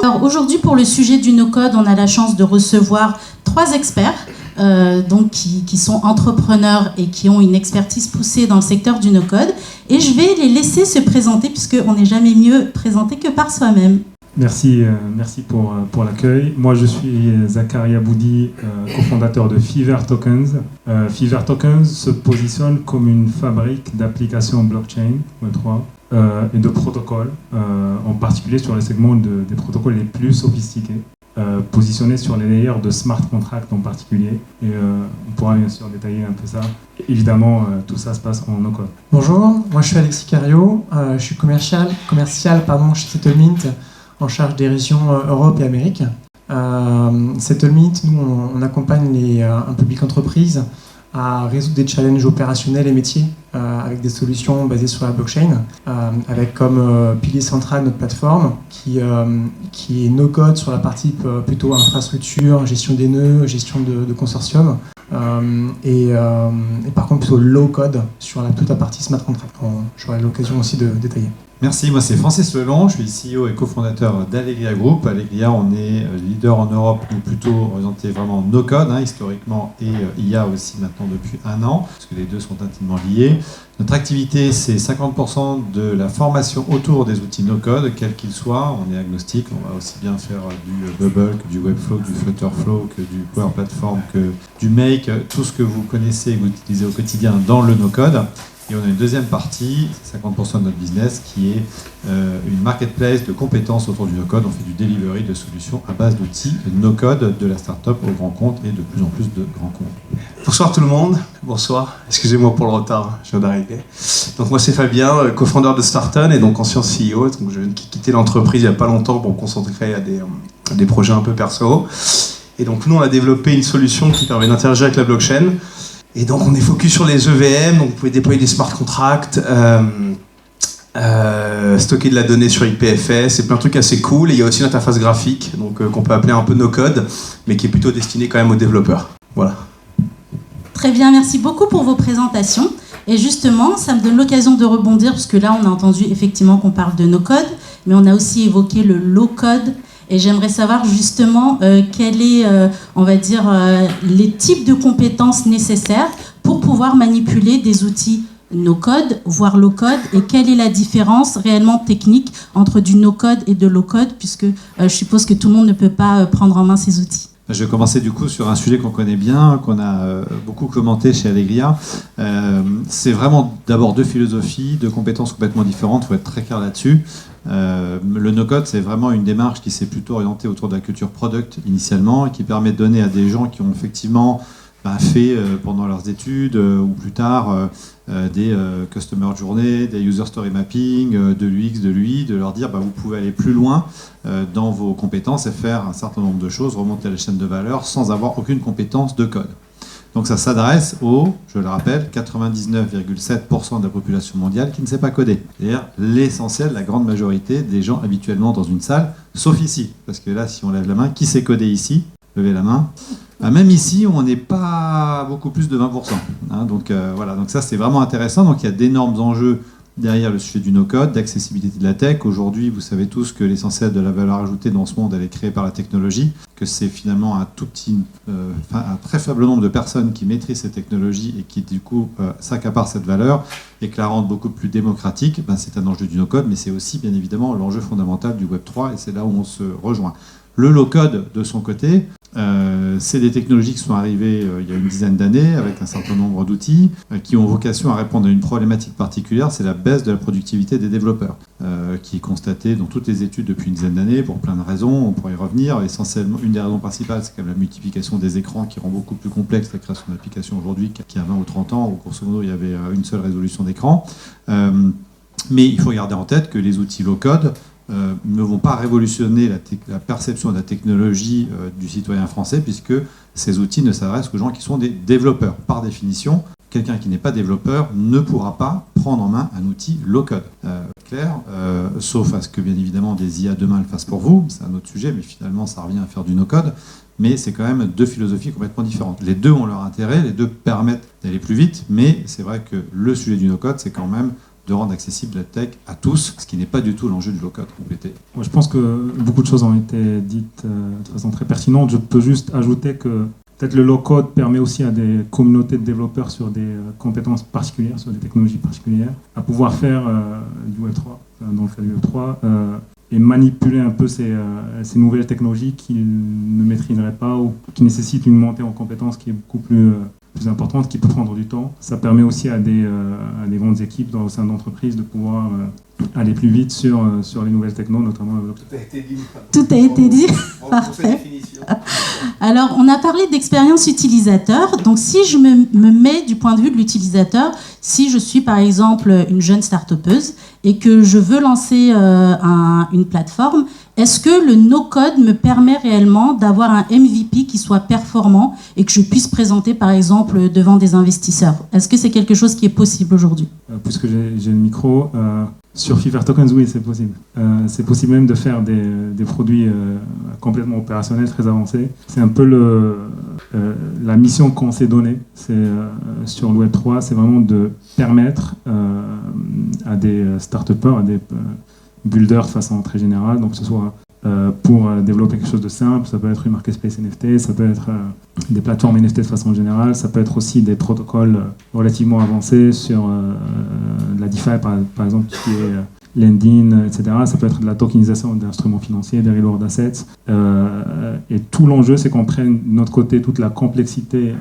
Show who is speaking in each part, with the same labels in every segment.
Speaker 1: Alors aujourd'hui, pour le sujet du no-code, on a la chance de recevoir 3 experts donc qui sont entrepreneurs et qui ont une expertise poussée dans le secteur du no-code. Et je vais les laisser se présenter puisqu'on n'est jamais mieux présenté que par soi-même.
Speaker 2: Merci pour l'accueil. Moi, je suis Zakaria Boudi, cofondateur de Fever Tokens. Fever Tokens se positionne comme une fabrique d'applications blockchain, Web3, et de protocoles, en particulier sur les segments des protocoles les plus sophistiqués, positionnés sur les layers de smart contracts en particulier. Et on pourra bien sûr détailler un peu ça. Évidemment, tout ça se passe en no-code.
Speaker 3: Bonjour, moi je suis Alexis Cario, je suis commercial chez Settlemint, en charge des régions Europe et Amérique. Settlemint, nous, on accompagne un public entreprise à résoudre des challenges opérationnels et métiers avec des solutions basées sur la blockchain, avec comme pilier central notre plateforme qui est no-code sur la partie plutôt infrastructure, gestion des nœuds, gestion de consortium, et par contre plutôt low-code sur toute la partie smart contract. J'aurai l'occasion aussi de détailler.
Speaker 4: Merci, moi c'est Francis Lelon, je suis CEO et cofondateur d'Allegria Group. Allegria, on est leader en Europe, donc plutôt orienté vraiment no-code, historiquement, et IA aussi maintenant depuis 1 an, parce que les deux sont intimement liés. Notre activité, c'est 50% de la formation autour des outils no-code, quels qu'ils soient. On est agnostique, on va aussi bien faire du Bubble que du Webflow, que du Flutterflow, que du Power Platform, que du Make, tout ce que vous connaissez et que vous utilisez au quotidien dans le no-code. Et on a une deuxième partie, 50% de notre business, qui est une marketplace de compétences autour du no-code. On fait du delivery de solutions à base d'outils no-code, de la start-up au grand compte et de plus en plus de grands comptes.
Speaker 5: Bonsoir tout le monde, bonsoir, excusez-moi pour le retard, je viens d'arriver. Donc moi c'est Fabien, cofondeur de Starton et donc ancien CEO, donc je viens de quitter l'entreprise il n'y a pas longtemps pour me concentrer à des projets un peu perso. Et donc nous on a développé une solution qui permet d'interagir avec la blockchain. Et donc on est focus sur les EVM, donc vous pouvez déployer des smart contracts, stocker de la donnée sur IPFS, c'est plein de trucs assez cool. Et il y a aussi une interface graphique, donc qu'on peut appeler un peu no-code, mais qui est plutôt destinée quand même aux développeurs. Voilà.
Speaker 1: Très bien, merci beaucoup pour vos présentations. Et justement, ça me donne l'occasion de rebondir, parce que là, on a entendu effectivement qu'on parle de no-code, mais on a aussi évoqué le low-code. Et j'aimerais savoir justement quels est, on va dire, les types de compétences nécessaires pour pouvoir manipuler des outils no-code, voire low-code, et quelle est la différence réellement technique entre du no-code et de low-code, puisque je suppose que tout le monde ne peut pas prendre en main ces outils.
Speaker 4: Je vais commencer du coup sur un sujet qu'on connaît bien, qu'on a beaucoup commenté chez Allegria. C'est vraiment d'abord 2 philosophies, 2 compétences complètement différentes, il faut être très clair là-dessus. Le no-code, c'est vraiment une démarche qui s'est plutôt orientée autour de la culture product initialement et qui permet de donner à des gens qui ont effectivement fait pendant leurs études ou plus tard des customer journey, des user story mapping, de l'UX, de l'UI, de leur dire vous pouvez aller plus loin dans vos compétences et faire un certain nombre de choses, remonter la chaîne de valeur sans avoir aucune compétence de code. Donc ça s'adresse aux, je le rappelle, 99,7% de la population mondiale qui ne sait pas coder. C'est-à-dire l'essentiel, la grande majorité des gens habituellement dans une salle, sauf ici. Parce que là, si on lève la main, qui sait coder ici ? Levez la main. Même ici, on n'est pas beaucoup plus de 20%. Donc voilà, donc ça c'est vraiment intéressant. Donc il y a d'énormes enjeux derrière le sujet du no-code, d'accessibilité de la tech. Aujourd'hui, vous savez tous que l'essentiel de la valeur ajoutée dans ce monde, elle est créée par la technologie, que c'est finalement un très faible nombre de personnes qui maîtrisent ces technologies et qui du coup s'accaparent cette valeur et que la rendent beaucoup plus démocratique. C'est un enjeu du no-code, mais c'est aussi bien évidemment l'enjeu fondamental du Web3 et c'est là où on se rejoint. Le low-code, de son côté, c'est des technologies qui sont arrivées il y a une dizaine d'années avec un certain nombre d'outils qui ont vocation à répondre à une problématique particulière, c'est la baisse de la productivité des développeurs, qui est constatée dans toutes les études depuis une dizaine d'années pour plein de raisons, on pourrait y revenir. Essentiellement, une des raisons principales, c'est quand même la multiplication des écrans qui rend beaucoup plus complexe la création d'applications aujourd'hui qu'il y a 20 ou 30 ans, où grosso modo il y avait une seule résolution d'écran. Mais il faut garder en tête que les outils low-code ne vont pas révolutionner la perception de la technologie du citoyen français, puisque ces outils ne s'adressent qu'aux gens qui sont des développeurs. Par définition, quelqu'un qui n'est pas développeur ne pourra pas prendre en main un outil low-code. Sauf à ce que, bien évidemment, des IA demain le fassent pour vous, c'est un autre sujet, mais finalement, ça revient à faire du no-code. Mais c'est quand même 2 philosophies complètement différentes. Les 2 ont leur intérêt, les 2 permettent d'aller plus vite, mais c'est vrai que le sujet du no-code, c'est quand même de rendre accessible la tech à tous, ce qui n'est pas du tout l'enjeu du low-code complété.
Speaker 2: Moi, je pense que beaucoup de choses ont été dites de façon très pertinente. Je peux juste ajouter que peut-être le low-code permet aussi à des communautés de développeurs sur des compétences particulières, sur des technologies particulières, à pouvoir faire du Web3, dans le cas du Web3, et manipuler un peu ces nouvelles technologies qu'ils ne maîtriseraient pas ou qui nécessitent une montée en compétences qui est beaucoup plus importante, qui peut prendre du temps. Ça permet aussi à des grandes équipes au sein d'entreprises de pouvoir aller plus vite sur les nouvelles technos, notamment le blockchain.
Speaker 5: Tout a été dit.
Speaker 1: Tout a été dit.
Speaker 5: Pour
Speaker 1: Parfait.
Speaker 5: cette définition.
Speaker 1: Alors, on a parlé d'expérience utilisateur. Donc, si je me mets du point de vue de l'utilisateur, si je suis par exemple une jeune start-upeuse et que je veux lancer une plateforme, est-ce que le no-code me permet réellement d'avoir un MVP qui soit performant et que je puisse présenter par exemple devant des investisseurs? Est-ce que c'est quelque chose qui est possible aujourd'hui?
Speaker 2: Puisque j'ai le micro, sur Fever Tokens, oui, c'est possible. C'est possible même de faire des produits complètement opérationnels, très avancés. C'est un peu la mission qu'on s'est donnée sur le Web3, c'est vraiment de permettre à des start-upers, à des builders de façon très générale, donc que ce soit pour développer quelque chose de simple, ça peut être une marketplace NFT, ça peut être des plateformes NFT de façon générale, ça peut être aussi des protocoles relativement avancés sur la DeFi par exemple, qui est lending, etc. Ça peut être de la tokenisation d'instruments financiers, des reward assets. Et tout l'enjeu, c'est qu'on prenne de notre côté toute la complexité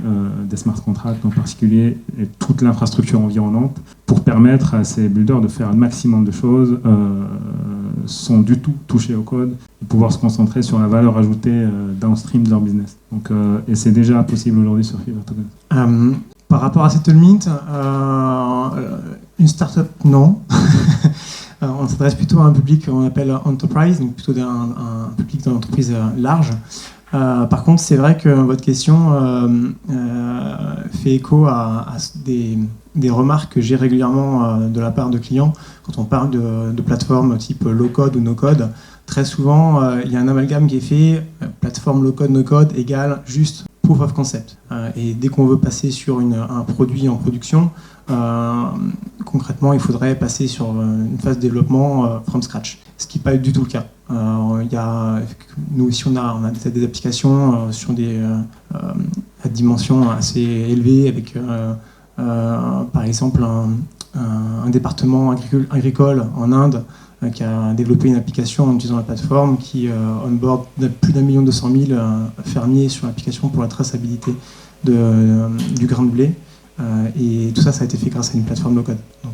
Speaker 2: des smart contracts en particulier et toute l'infrastructure environnante pour permettre à ces builders de faire un maximum de choses sans du tout toucher au code et pouvoir se concentrer sur la valeur ajoutée downstream de leur business. Donc, et c'est déjà possible aujourd'hui sur Fever Tokens.
Speaker 3: Par rapport à Settlement, une startup, non. On s'adresse plutôt à un public qu'on appelle enterprise, donc plutôt un public dans l'entreprise large. Par contre, c'est vrai que votre question fait écho à des remarques que j'ai régulièrement de la part de clients quand on parle de plateformes type low-code ou no-code. Très souvent, il y a un amalgame qui est fait, plateforme low-code, no-code égale juste proof of concept. Et dès qu'on veut passer sur un produit en production, concrètement, il faudrait passer sur une phase de développement from scratch, ce qui n'est pas du tout le cas. Nous ici, on a des applications sur à dimension assez élevée avec, par exemple, un département agricole en Inde qui a développé une application en utilisant la plateforme qui onboard plus d'1 200 000 fermiers sur l'application pour la traçabilité du grain de blé. Et tout ça, ça a été fait grâce à une plateforme low-code. Donc,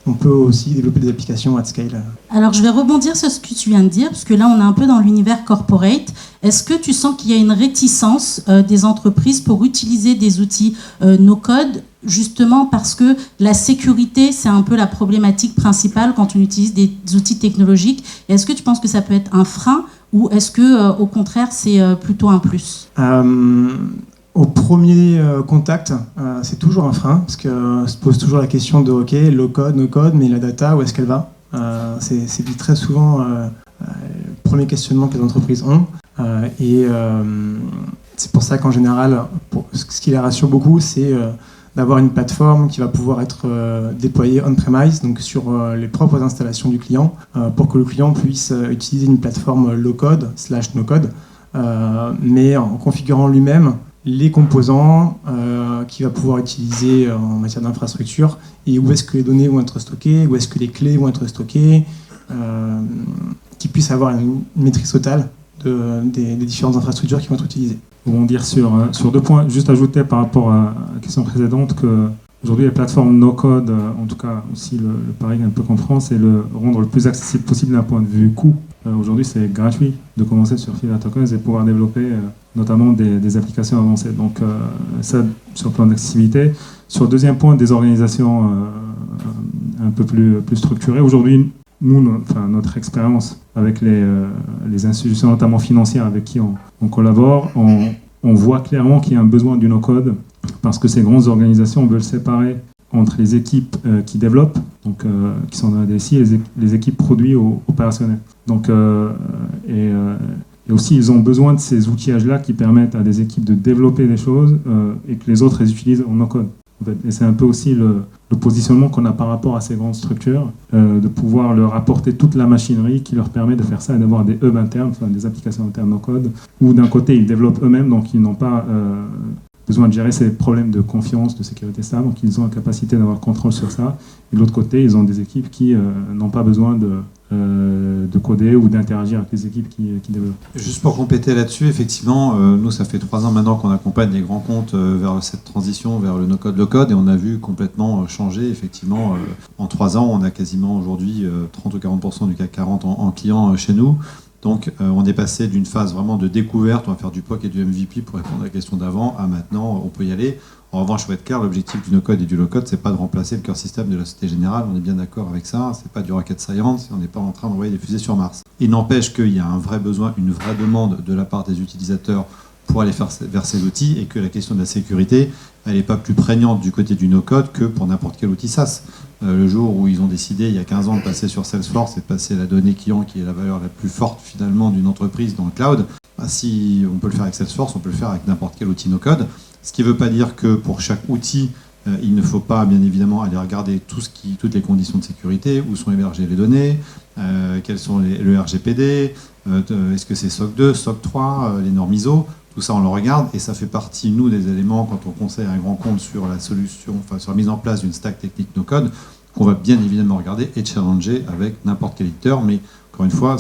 Speaker 3: on peut aussi développer des applications at scale.
Speaker 1: Alors, je vais rebondir sur ce que tu viens de dire, parce que là, on est un peu dans l'univers corporate. Est-ce que tu sens qu'il y a une réticence des entreprises pour utiliser des outils no-code, justement parce que la sécurité, c'est un peu la problématique principale quand on utilise des outils technologiques? Et est-ce que tu penses que ça peut être un frein ou est-ce que, au contraire, c'est plutôt un plus?
Speaker 3: Au premier contact, c'est toujours un frein, parce que se pose toujours la question de OK, low code, no code, mais la data, où est-ce qu'elle va? C'est dit très souvent le premier questionnement que les entreprises ont. Et c'est pour ça qu'en général, ce qui les rassure beaucoup, c'est d'avoir une plateforme qui va pouvoir être déployée on-premise, donc sur les propres installations du client, pour que le client puisse utiliser une plateforme low-code / no-code, mais en configurant lui-même les composants qu'il va pouvoir utiliser en matière d'infrastructure et où est-ce que les données vont être stockées, où est-ce que les clés vont être stockées, qu'il puisse avoir une maîtrise totale des différentes infrastructures qui vont être utilisées.
Speaker 2: Pour rebondir sur 2 points, juste ajouter par rapport à la question précédente que aujourd'hui les plateformes no-code, en tout cas aussi le pari un peu qu'en France, c'est le rendre le plus accessible possible d'un point de vue coût. Aujourd'hui, c'est gratuit de commencer sur Fever Tokens et pouvoir développer notamment des applications avancées. Donc ça, sur le plan d'accessibilité. Sur le deuxième point, des organisations un peu plus structurées. Aujourd'hui, nous, notre expérience avec les institutions, notamment financières avec qui on collabore, on voit clairement qu'il y a un besoin du no-code parce que ces grandes organisations veulent séparer entre les équipes qui développent, donc qui sont dans la DSI, et les équipes produits opérationnelles. Donc, et aussi, ils ont besoin de ces outillages-là qui permettent à des équipes de développer des choses et que les autres les utilisent en no-code. en fait. Et c'est un peu aussi le positionnement qu'on a par rapport à ces grandes structures, de pouvoir leur apporter toute la machinerie qui leur permet de faire ça et d'avoir des hubs internes, enfin, des applications internes no code, où d'un côté ils développent eux-mêmes, donc ils n'ont pas besoin de gérer ces problèmes de confiance, de sécurité stable, donc ils ont la capacité d'avoir le contrôle sur ça. Et de l'autre côté, ils ont des équipes qui n'ont pas besoin de coder ou d'interagir avec les équipes qui développent.
Speaker 4: Juste pour compléter là-dessus, effectivement, nous, ça fait 3 ans maintenant qu'on accompagne les grands comptes vers cette transition vers le no-code, low-code, et on a vu complètement changer, effectivement. En 3 ans, on a quasiment aujourd'hui 30 ou 40% du CAC 40 en clients chez nous. Donc, on est passé d'une phase vraiment de découverte, on va faire du POC et du MVP pour répondre à la question d'avant, à maintenant, on peut y aller. En revanche, il faut être clair, l'objectif du no-code et du low-code, c'est pas de remplacer le cœur système de la Société Générale, on est bien d'accord avec ça, c'est pas du rocket science, on n'est pas en train d'envoyer des fusées sur Mars. Il n'empêche qu'il y a un vrai besoin, une vraie demande de la part des utilisateurs pour aller vers ces outils, et que la question de la sécurité, elle n'est pas plus prégnante du côté du no-code que pour n'importe quel outil SaaS. Le jour où ils ont décidé, il y a 15 ans, de passer sur Salesforce et de passer la donnée client, qui est la valeur la plus forte finalement d'une entreprise dans le cloud, si on peut le faire avec Salesforce, on peut le faire avec n'importe quel outil no-code. Ce qui ne veut pas dire que pour chaque outil, il ne faut pas bien évidemment aller regarder toutes les conditions de sécurité, où sont hébergées les données, quels sont le RGPD, est-ce que c'est SOC 2, SOC 3, les normes ISO. Tout ça, on le regarde, et ça fait partie, nous, des éléments quand on conseille un grand compte sur la solution, enfin sur la mise en place d'une stack technique no-code, qu'on va bien évidemment regarder et challenger avec n'importe quel éditeur. Mais encore une fois,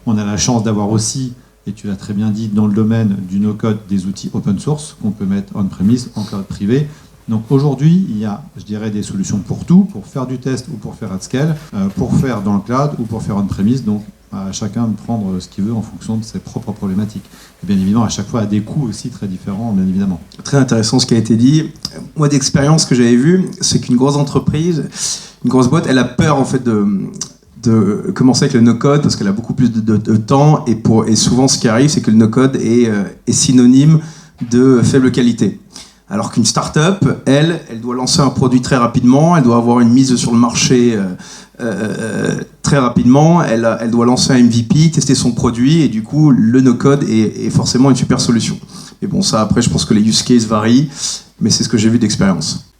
Speaker 4: on a la chance d'avoir aussi, et tu l'as très bien dit, dans le domaine du no-code, des outils open source qu'on peut mettre on-premise, en cloud privé. Donc aujourd'hui, il y a, je dirais, des solutions pour tout, pour faire du test ou pour faire at scale, pour faire dans le cloud ou pour faire on-premise. Donc à chacun de prendre ce qu'il veut en fonction de ses propres problématiques. Et bien évidemment, à chaque fois, à des coûts aussi très différents, bien évidemment.
Speaker 5: Très intéressant ce qui a été dit. Moi, d'expérience que j'avais vue, c'est qu'une grosse entreprise, une grosse boîte, elle a peur en fait de commencer avec le no-code parce qu'elle a beaucoup plus de temps, et souvent ce qui arrive, c'est que le no-code est synonyme de faible qualité. Alors qu'une start-up, elle doit lancer un produit très rapidement, elle doit avoir une mise sur le marché très rapidement, elle doit lancer un MVP, tester son produit, et du coup, le no-code est forcément une super solution. Et bon, ça, après, je pense que les use cases varient, mais c'est ce que j'ai vu d'expérience.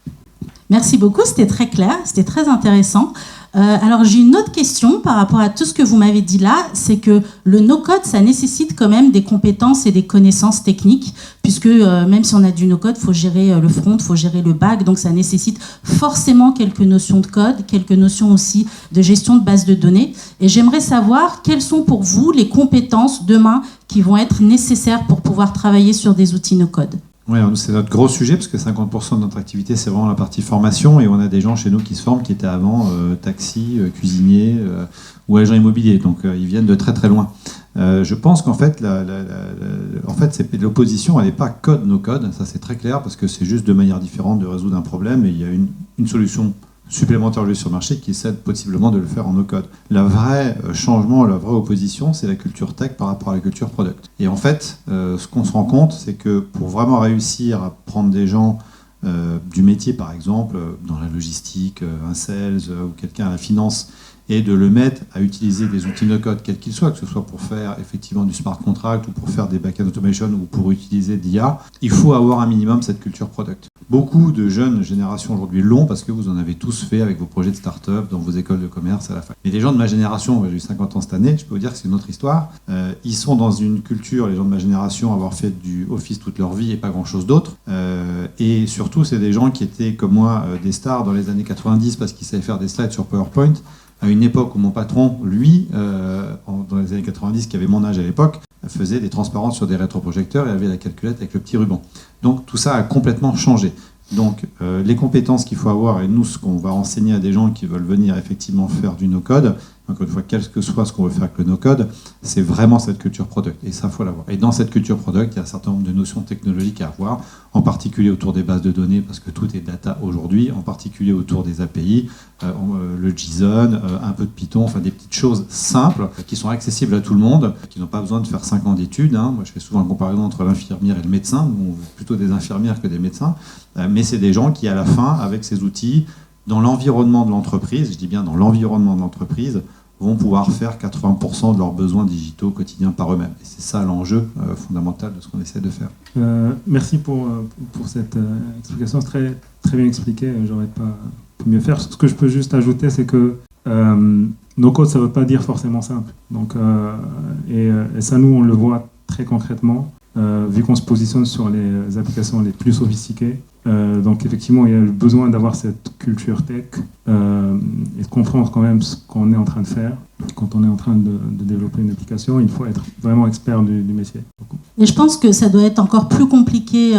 Speaker 1: Merci beaucoup, c'était très clair, c'était très intéressant. Alors j'ai une autre question par rapport à tout ce que vous m'avez dit là, c'est que le no-code, ça nécessite quand même des compétences et des connaissances techniques, puisque même si on a du no-code, il faut gérer le front, il faut gérer le back, donc ça nécessite forcément quelques notions de code, quelques notions aussi de gestion de base de données. Et j'aimerais savoir quelles sont pour vous les compétences demain qui vont être nécessaires pour pouvoir travailler sur des outils no-code.
Speaker 4: Oui, c'est notre gros sujet, parce que 50% de notre activité, c'est vraiment la partie formation, et on a des gens chez nous qui se forment, qui étaient avant taxi, cuisiniers ou agents immobiliers, donc ils viennent de très très loin. Je pense qu'en fait, l'opposition, elle n'est pas code, no code, ça c'est très clair, parce que c'est juste deux manières différentes de résoudre un problème, et il y a une solution supplémentaire sur le marché qui essaie possiblement de le faire en no-code. Le vrai changement, la vraie opposition, c'est la culture tech par rapport à la culture product. Et en fait, ce qu'on se rend compte, c'est que pour vraiment réussir à prendre des gens du métier, par exemple, dans la logistique, un sales ou quelqu'un à la finance, et de le mettre à utiliser des outils no-code, quels qu'ils soient, que ce soit pour faire effectivement du smart contract ou pour faire des back-end automation ou pour utiliser d'IA, il faut avoir un minimum cette culture product. Beaucoup de jeunes générations aujourd'hui l'ont parce que vous en avez tous fait avec vos projets de start-up, dans vos écoles de commerce à la fin. Mais les gens de ma génération, j'ai eu 50 ans cette année, je peux vous dire que c'est une autre histoire, ils sont dans une culture, les gens de ma génération, avoir fait du Office toute leur vie et pas grand-chose d'autre. Et surtout, c'est des gens qui étaient, comme moi, des stars dans les années 90 parce qu'ils savaient faire des slides sur PowerPoint, à une époque où mon patron, lui, dans les années 90, qui avait mon âge à l'époque, faisait des transparences sur des rétroprojecteurs et avait la calculette avec le petit ruban. Donc tout ça a complètement changé. Donc les compétences qu'il faut avoir, et nous ce qu'on va enseigner à des gens qui veulent venir effectivement faire du no-code, encore une fois, quel que soit ce qu'on veut faire avec le no-code, c'est vraiment cette culture product. Et ça, il faut l'avoir. Et dans cette culture product, il y a un certain nombre de notions technologiques à avoir, en particulier autour des bases de données, parce que tout est data aujourd'hui, en particulier autour des API, le JSON, un peu de Python, enfin des petites choses simples qui sont accessibles à tout le monde, qui n'ont pas besoin de faire 5 ans d'études. Moi, je fais souvent une comparaison entre l'infirmière et le médecin, ou plutôt des infirmières que des médecins, mais c'est des gens qui, à la fin, avec ces outils, dans l'environnement de l'entreprise, je dis bien dans l'environnement de l'entreprise, vont pouvoir faire 80% de leurs besoins digitaux quotidiens par eux-mêmes. Et c'est ça l'enjeu fondamental de ce qu'on essaie de faire.
Speaker 2: Merci pour cette explication, c'est très, très bien expliqué, j'aurais pas pu mieux faire. Ce que je peux juste ajouter, c'est que no code, ça ne veut pas dire forcément simple. Donc, et ça, nous, on le voit très concrètement, vu qu'on se positionne sur les applications les plus sophistiquées. Donc effectivement, il y a le besoin d'avoir cette culture tech et de comprendre quand même ce qu'on est en train de faire. Quand on est en train de développer une application, il faut être vraiment expert du métier.
Speaker 1: Et je pense que ça doit être encore plus compliqué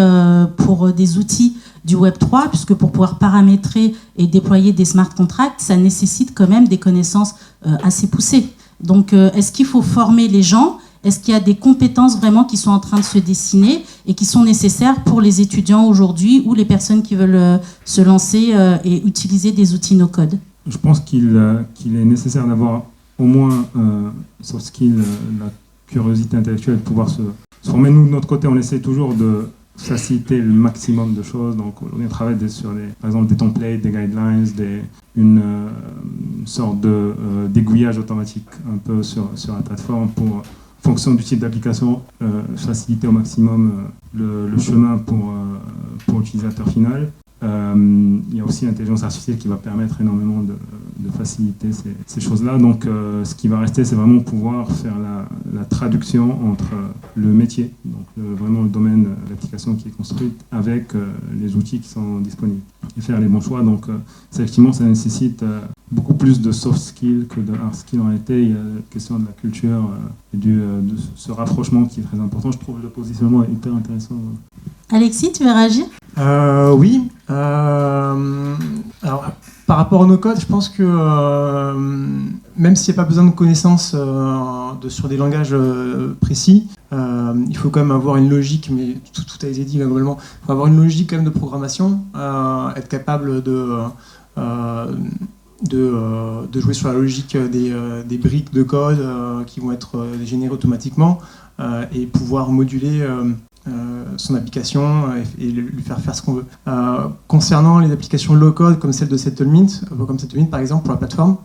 Speaker 1: pour des outils du Web3, puisque pour pouvoir paramétrer et déployer des smart contracts, ça nécessite quand même des connaissances assez poussées. Donc est-ce qu'il faut former les gens ? Est-ce qu'il y a des compétences vraiment qui sont en train de se dessiner et qui sont nécessaires pour les étudiants aujourd'hui ou les personnes qui veulent se lancer et utiliser des outils no-code ?
Speaker 2: Je pense qu'il est nécessaire d'avoir au moins soft skill, la curiosité intellectuelle, de pouvoir se former. Nous, de notre côté, on essaie toujours de faciliter le maximum de choses. Donc, on travaille sur par exemple des templates, des guidelines, une sorte d'aiguillage automatique un peu sur la plateforme pour, en fonction du type d'application, faciliter au maximum le chemin pour l'utilisateur final. Il y a aussi l'intelligence artificielle qui va permettre énormément de faciliter ces choses-là. Donc ce qui va rester, c'est vraiment pouvoir faire la traduction entre le métier, donc vraiment le domaine de l'application qui est construite, avec les outils qui sont disponibles. Et faire les bons choix. Donc effectivement, ça nécessite beaucoup plus de soft skills que de hard skills en réalité. Il y a la question de la culture et de ce rapprochement qui est très important. Je trouve le positionnement hyper intéressant.
Speaker 1: Alexis, tu veux réagir ?
Speaker 3: Oui. Alors, par rapport au no-code, je pense que même s'il n'y a pas besoin de connaissances sur des langages précis, il faut quand même avoir une logique, mais tout a été dit globalement, il faut avoir une logique quand même de programmation, être capable de jouer sur la logique des briques de code qui vont être générées automatiquement et pouvoir moduler son application et lui faire faire ce qu'on veut. Concernant les applications low-code comme celle de Settlemint, par exemple pour la plateforme,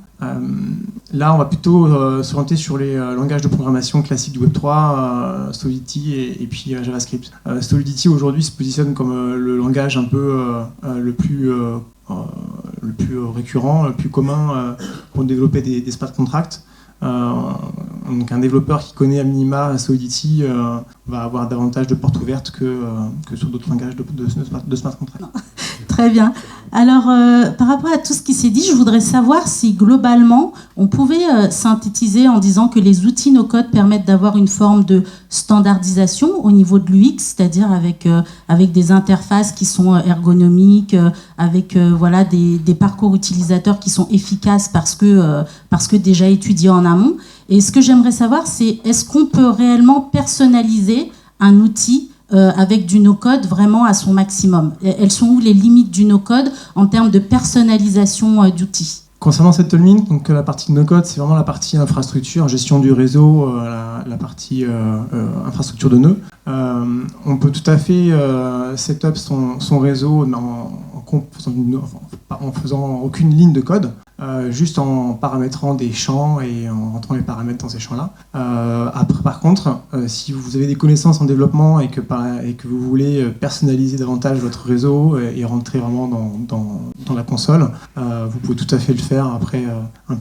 Speaker 3: là on va plutôt s'orienter sur les langages de programmation classiques du Web3, Solidity et puis JavaScript. Solidity aujourd'hui se positionne comme le langage un peu le plus récurrent, le plus commun pour développer des smart contracts. Donc un développeur qui connaît à minima Solidity va avoir davantage de portes ouvertes que sur d'autres langages de smart contracts.
Speaker 1: Très bien. Alors, par rapport à tout ce qui s'est dit, je voudrais savoir si globalement, on pouvait synthétiser en disant que les outils no-code permettent d'avoir une forme de standardisation au niveau de l'UX, c'est-à-dire avec des interfaces qui sont ergonomiques, avec voilà, des parcours utilisateurs qui sont efficaces parce que déjà étudiés en amont. Et ce que j'aimerais savoir, c'est est-ce qu'on peut réellement personnaliser un outil avec du no-code vraiment à son maximum. Elles sont où les limites du no-code en termes de personnalisation d'outils ?
Speaker 3: Concernant Settlemint, donc la partie no-code, c'est vraiment la partie infrastructure, gestion du réseau, la partie infrastructure de nœuds. On peut tout à fait set up son réseau en faisant aucune ligne de code, juste en paramétrant des champs et en rentrant les paramètres dans ces champs-là. Après, par contre, si vous avez des connaissances en développement et que vous voulez personnaliser davantage votre réseau et rentrer vraiment dans la console, vous pouvez tout à fait le faire après un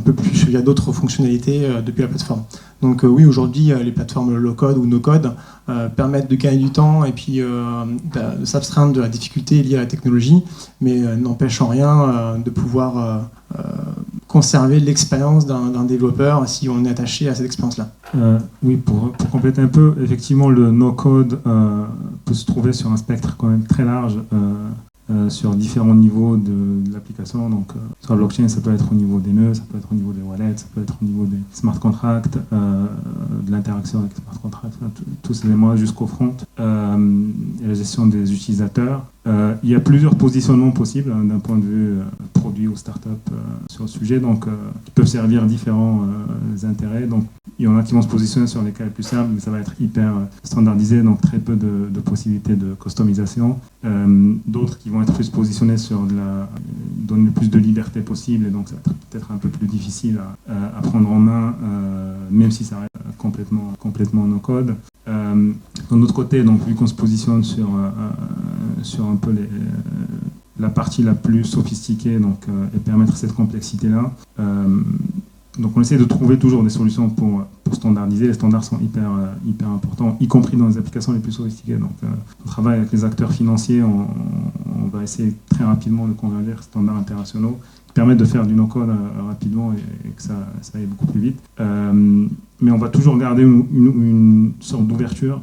Speaker 3: peu plus via d'autres fonctionnalités depuis la plateforme. Donc oui, aujourd'hui, les plateformes low-code ou no-code permettent de gagner du temps et puis de s'abstraindre de la difficulté liée à la technologie, mais n'empêche en rien de pouvoir conserver l'expérience d'un développeur si on est attaché à cette expérience-là.
Speaker 2: Oui, pour compléter un peu, effectivement, le no-code peut se trouver sur un spectre quand même très large, sur différents niveaux de l'application. Donc, sur la blockchain, ça peut être au niveau des nœuds, ça peut être au niveau des wallets, ça peut être au niveau des smart contracts, de l'interaction avec les smart contracts, tous ces éléments jusqu'au front, et la gestion des utilisateurs. Il y a plusieurs positionnements possibles d'un point de vue produit ou start-up sur le sujet, donc qui peuvent servir différents intérêts. Donc, Il y en a qui vont se positionner sur les cas les plus simples, mais ça va être hyper standardisé, donc très peu de possibilités de customisation. D'autres qui vont être plus positionnés sur donner le plus de liberté possible, et donc ça va être peut-être un peu plus difficile à prendre en main, même si ça reste complètement no-code. D'un autre côté, donc, vu qu'on se positionne sur un peu la partie la plus sophistiquée, donc, et permettre cette complexité-là, donc on essaie de trouver toujours des solutions pour standardiser. Les standards sont hyper importants, y compris dans les applications les plus sophistiquées. Donc on travaille avec les acteurs financiers, on va essayer très rapidement de converger les standards internationaux qui permettent de faire du no-code rapidement et que ça aille beaucoup plus vite. Mais on va toujours garder une sorte d'ouverture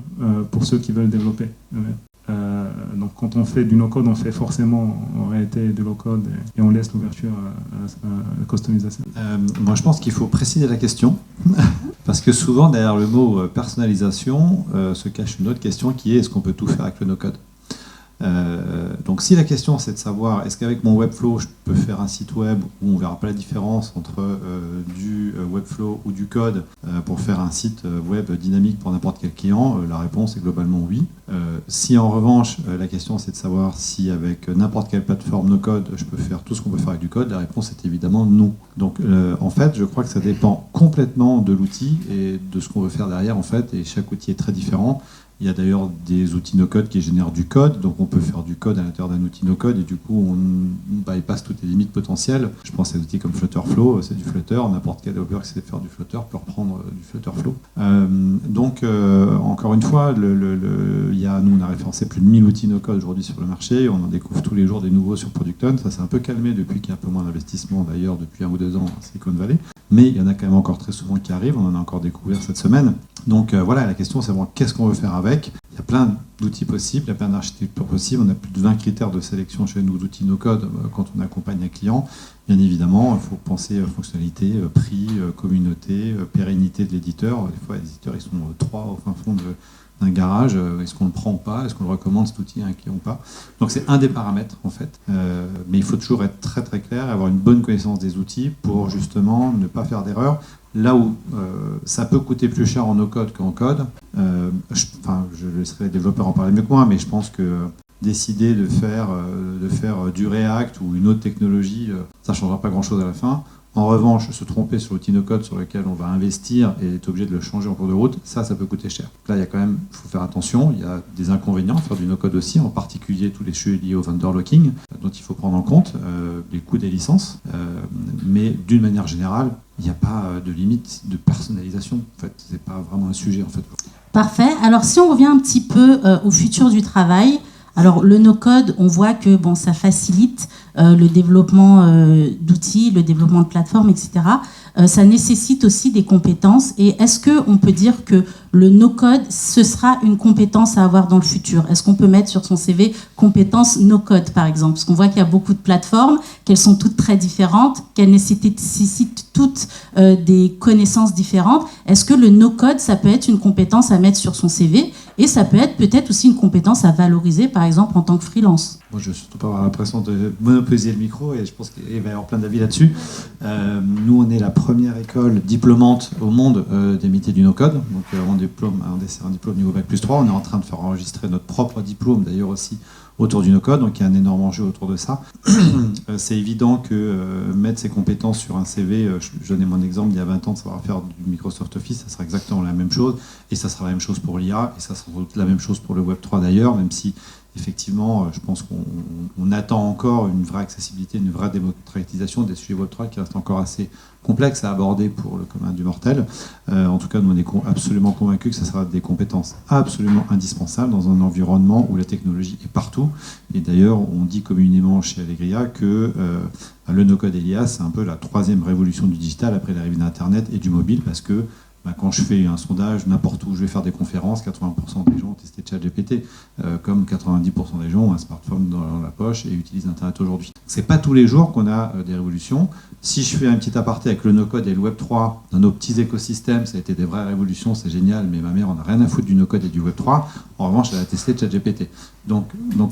Speaker 2: pour ceux qui veulent développer. Donc quand on fait du no-code, on fait forcément en réalité de low-code et on laisse l'ouverture à la customisation.
Speaker 4: Moi je pense qu'il faut préciser la question, parce que souvent derrière le mot personnalisation se cache une autre question qui est: est-ce qu'on peut tout faire avec le no-code ? Donc si la question c'est de savoir est-ce qu'avec mon Webflow je peux faire un site web où on ne verra pas la différence entre du Webflow ou du code pour faire un site web dynamique pour n'importe quel client, la réponse est globalement oui. Si en revanche la question c'est de savoir si avec n'importe quelle plateforme no code je peux faire tout ce qu'on peut faire avec du code, la réponse est évidemment non. Donc en fait je crois que ça dépend complètement de l'outil et de ce qu'on veut faire derrière en fait, et chaque outil est très différent. Il y a d'ailleurs des outils no-code qui génèrent du code, donc on peut faire du code à l'intérieur d'un outil no-code et du coup on bypass toutes les limites potentielles. Je pense à des outils comme Flutterflow, c'est du Flutter, n'importe quel développeur qui sait faire du Flutter peut reprendre du Flutterflow. Donc encore une fois, nous on a référencé plus de 1000 outils no-code aujourd'hui sur le marché, on en découvre tous les jours des nouveaux sur Producton, ça s'est un peu calmé depuis qu'il y a un peu moins d'investissement d'ailleurs depuis 1 ou 2 ans à Silicon Valley, mais il y en a quand même encore très souvent qui arrivent, on en a encore découvert cette semaine. Donc voilà, la question c'est vraiment qu'est-ce qu'on veut faire avec. Il y a plein d'outils possibles, il y a plein d'architectures possibles, on a plus de 20 critères de sélection chez nous d'outils no-code quand on accompagne un client. Bien évidemment, il faut penser fonctionnalité, prix, communauté, pérennité de l'éditeur. Des fois les éditeurs ils sont 3 au fin fond d'un garage, est-ce qu'on le prend ou pas, est-ce qu'on le recommande cet outil à un client ou pas. Donc c'est un des paramètres en fait, mais il faut toujours être très très clair, avoir une bonne connaissance des outils pour justement ne pas faire d'erreur. Là où ça peut coûter plus cher en no-code qu'en code, je laisserai les développeurs en parler mieux que moi, mais je pense que décider de faire du React ou une autre technologie, ça ne changera pas grand-chose à la fin. En revanche, se tromper sur l'outil no-code sur lequel on va investir et être obligé de le changer en cours de route, ça peut coûter cher. Là, il faut faire attention, il y a des inconvénients à faire du no-code aussi, en particulier tous les sujets liés au vendor locking, dont il faut prendre en compte les coûts des licences, mais d'une manière générale, il n'y a pas de limite de personnalisation. En fait, c'est pas vraiment un sujet en fait.
Speaker 1: Parfait. Alors si on revient un petit peu au futur du travail, alors le no-code, on voit que ça facilite le développement d'outils, le développement de plateformes, etc. Ça nécessite aussi des compétences. Et est-ce qu'on peut dire que le no-code, ce sera une compétence à avoir dans le futur? Est-ce qu'on peut mettre sur son CV compétences no-code, par exemple? Parce qu'on voit qu'il y a beaucoup de plateformes, qu'elles sont toutes très différentes, qu'elles nécessitent toutes des connaissances différentes. Est-ce que le no-code, ça peut être une compétence à mettre sur son CV? Et ça peut être peut-être aussi une compétence à valoriser, par exemple, en tant que freelance.
Speaker 4: Moi, je ne veux surtout pas avoir l'impression de monopoliser le micro, et je pense qu'il va y avoir plein d'avis là-dessus. Nous, on est la première école diplômante au monde des métiers du no-code. Donc, on dessert un diplôme niveau Bac+3. On est en train de faire enregistrer notre propre diplôme, d'ailleurs aussi, autour du no-code. Donc, il y a un énorme enjeu autour de ça. C'est évident que mettre ses compétences sur un CV, je donnais mon exemple, il y a 20 ans, de savoir faire du Microsoft Office, ça sera exactement la même chose. Et ça sera la même chose pour l'IA, et ça sera la même chose pour le Web3 d'ailleurs, même si effectivement, je pense qu'on attend encore une vraie accessibilité, une vraie démocratisation des sujets Web3 qui restent encore assez complexes à aborder pour le commun du mortel. En tout cas, nous, on est absolument convaincus que ça sera des compétences absolument indispensables dans un environnement où la technologie est partout. Et d'ailleurs, on dit communément chez Allegria que le no-code et l'IA, c'est un peu la 3e révolution du digital après l'arrivée d'Internet et du mobile, parce que quand je fais un sondage, n'importe où je vais faire des conférences, 80% des gens ont testé ChatGPT, comme 90% des gens ont un smartphone dans la poche et utilisent Internet aujourd'hui. C'est pas tous les jours qu'on a des révolutions. Si je fais un petit aparté avec le no-code et le Web3, dans nos petits écosystèmes, ça a été des vraies révolutions, c'est génial, mais ma mère en a rien à foutre du no-code et du Web3. En revanche, elle a testé ChatGPT. Donc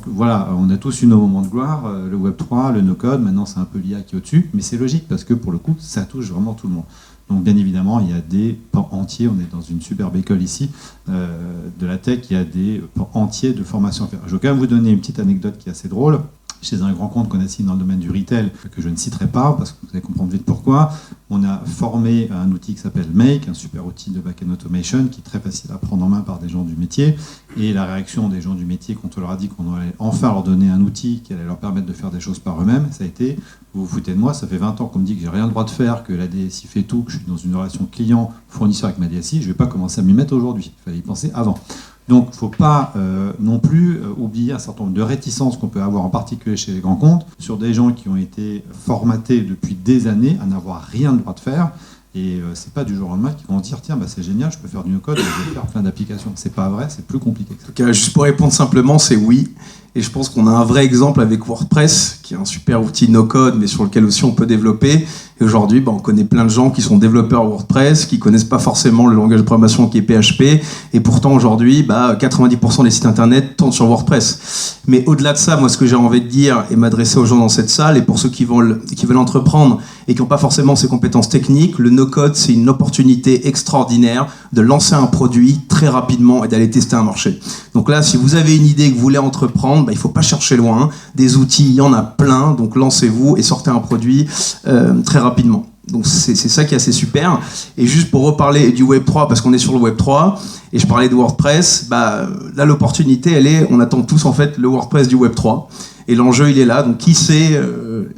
Speaker 4: voilà, on a tous eu nos moments de gloire, le Web3, le no-code, maintenant c'est un peu l'IA qui est au-dessus, mais c'est logique parce que pour le coup, ça touche vraiment tout le monde. Donc bien évidemment, il y a des pans entiers, on est dans une superbe école ici, de la tech, il y a des pans entiers de formation à faire. Je vais quand même vous donner une petite anecdote qui est assez drôle. Chez un grand compte qu'on a signé dans le domaine du retail, que je ne citerai pas, parce que vous allez comprendre vite pourquoi, on a formé un outil qui s'appelle Make, un super outil de back-end automation, qui est très facile à prendre en main par des gens du métier. Et la réaction des gens du métier, quand on leur a dit qu'on allait enfin leur donner un outil qui allait leur permettre de faire des choses par eux-mêmes, ça a été, vous vous foutez de moi, ça fait 20 ans qu'on me dit que j'ai rien le droit de faire, que la DSI fait tout, que je suis dans une relation client-fournisseur avec ma DSI, je ne vais pas commencer à m'y mettre aujourd'hui. Il fallait y penser avant. Donc, il ne faut pas non plus oublier un certain nombre de réticences qu'on peut avoir, en particulier chez les grands comptes, sur des gens qui ont été formatés depuis des années à n'avoir rien le droit de faire. Et c'est pas du jour au lendemain qu'ils vont se dire tiens, bah, c'est génial, je peux faire du no-code et je vais faire plein d'applications. C'est pas vrai, c'est plus compliqué que ça.
Speaker 5: Juste pour répondre simplement, c'est oui. Et je pense qu'on a un vrai exemple avec WordPress, qui est un super outil no-code, mais sur lequel aussi on peut développer. Et aujourd'hui, on connaît plein de gens qui sont développeurs WordPress, qui connaissent pas forcément le langage de programmation qui est PHP. Et pourtant, aujourd'hui, 90% des sites internet tournent sur WordPress. Mais au-delà de ça, moi, ce que j'ai envie de dire et m'adresser aux gens dans cette salle, et pour ceux qui veulent entreprendre et qui n'ont pas forcément ces compétences techniques, le no-code, c'est une opportunité extraordinaire de lancer un produit très rapidement et d'aller tester un marché. Donc là, si vous avez une idée que vous voulez entreprendre, il ne faut pas chercher loin. Des outils, il y en a plein. Donc lancez-vous et sortez un produit très rapidement. Donc c'est ça qui est assez super. Et juste pour reparler du Web3, parce qu'on est sur le Web3, et je parlais de WordPress, là l'opportunité, elle est, on attend tous en fait le WordPress du Web3. Et l'enjeu, il est là. Donc, qui c'est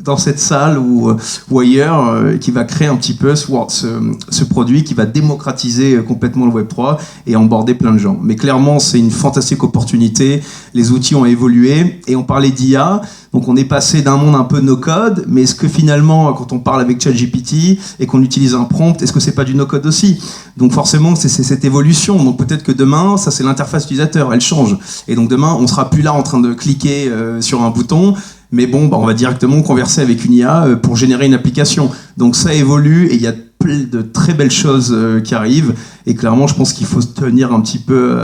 Speaker 5: dans cette salle ou ailleurs qui va créer un petit peu ce produit qui va démocratiser complètement le Web3 et emborder plein de gens. Mais clairement, c'est une fantastique opportunité. Les outils ont évolué et on parlait d'IA. Donc, on est passé d'un monde un peu no-code, mais est-ce que finalement, quand on parle avec ChatGPT et qu'on utilise un prompt, est-ce que c'est pas du no-code aussi? Donc, forcément, c'est cette évolution. Donc, peut-être que demain, ça, c'est l'interface utilisateur. Elle change. Et donc, demain, on sera plus là en train de cliquer sur un bouton, mais on va directement converser avec une IA pour générer une application. Donc ça évolue et il y a de très belles choses qui arrivent et clairement je pense qu'il faut se tenir un petit peu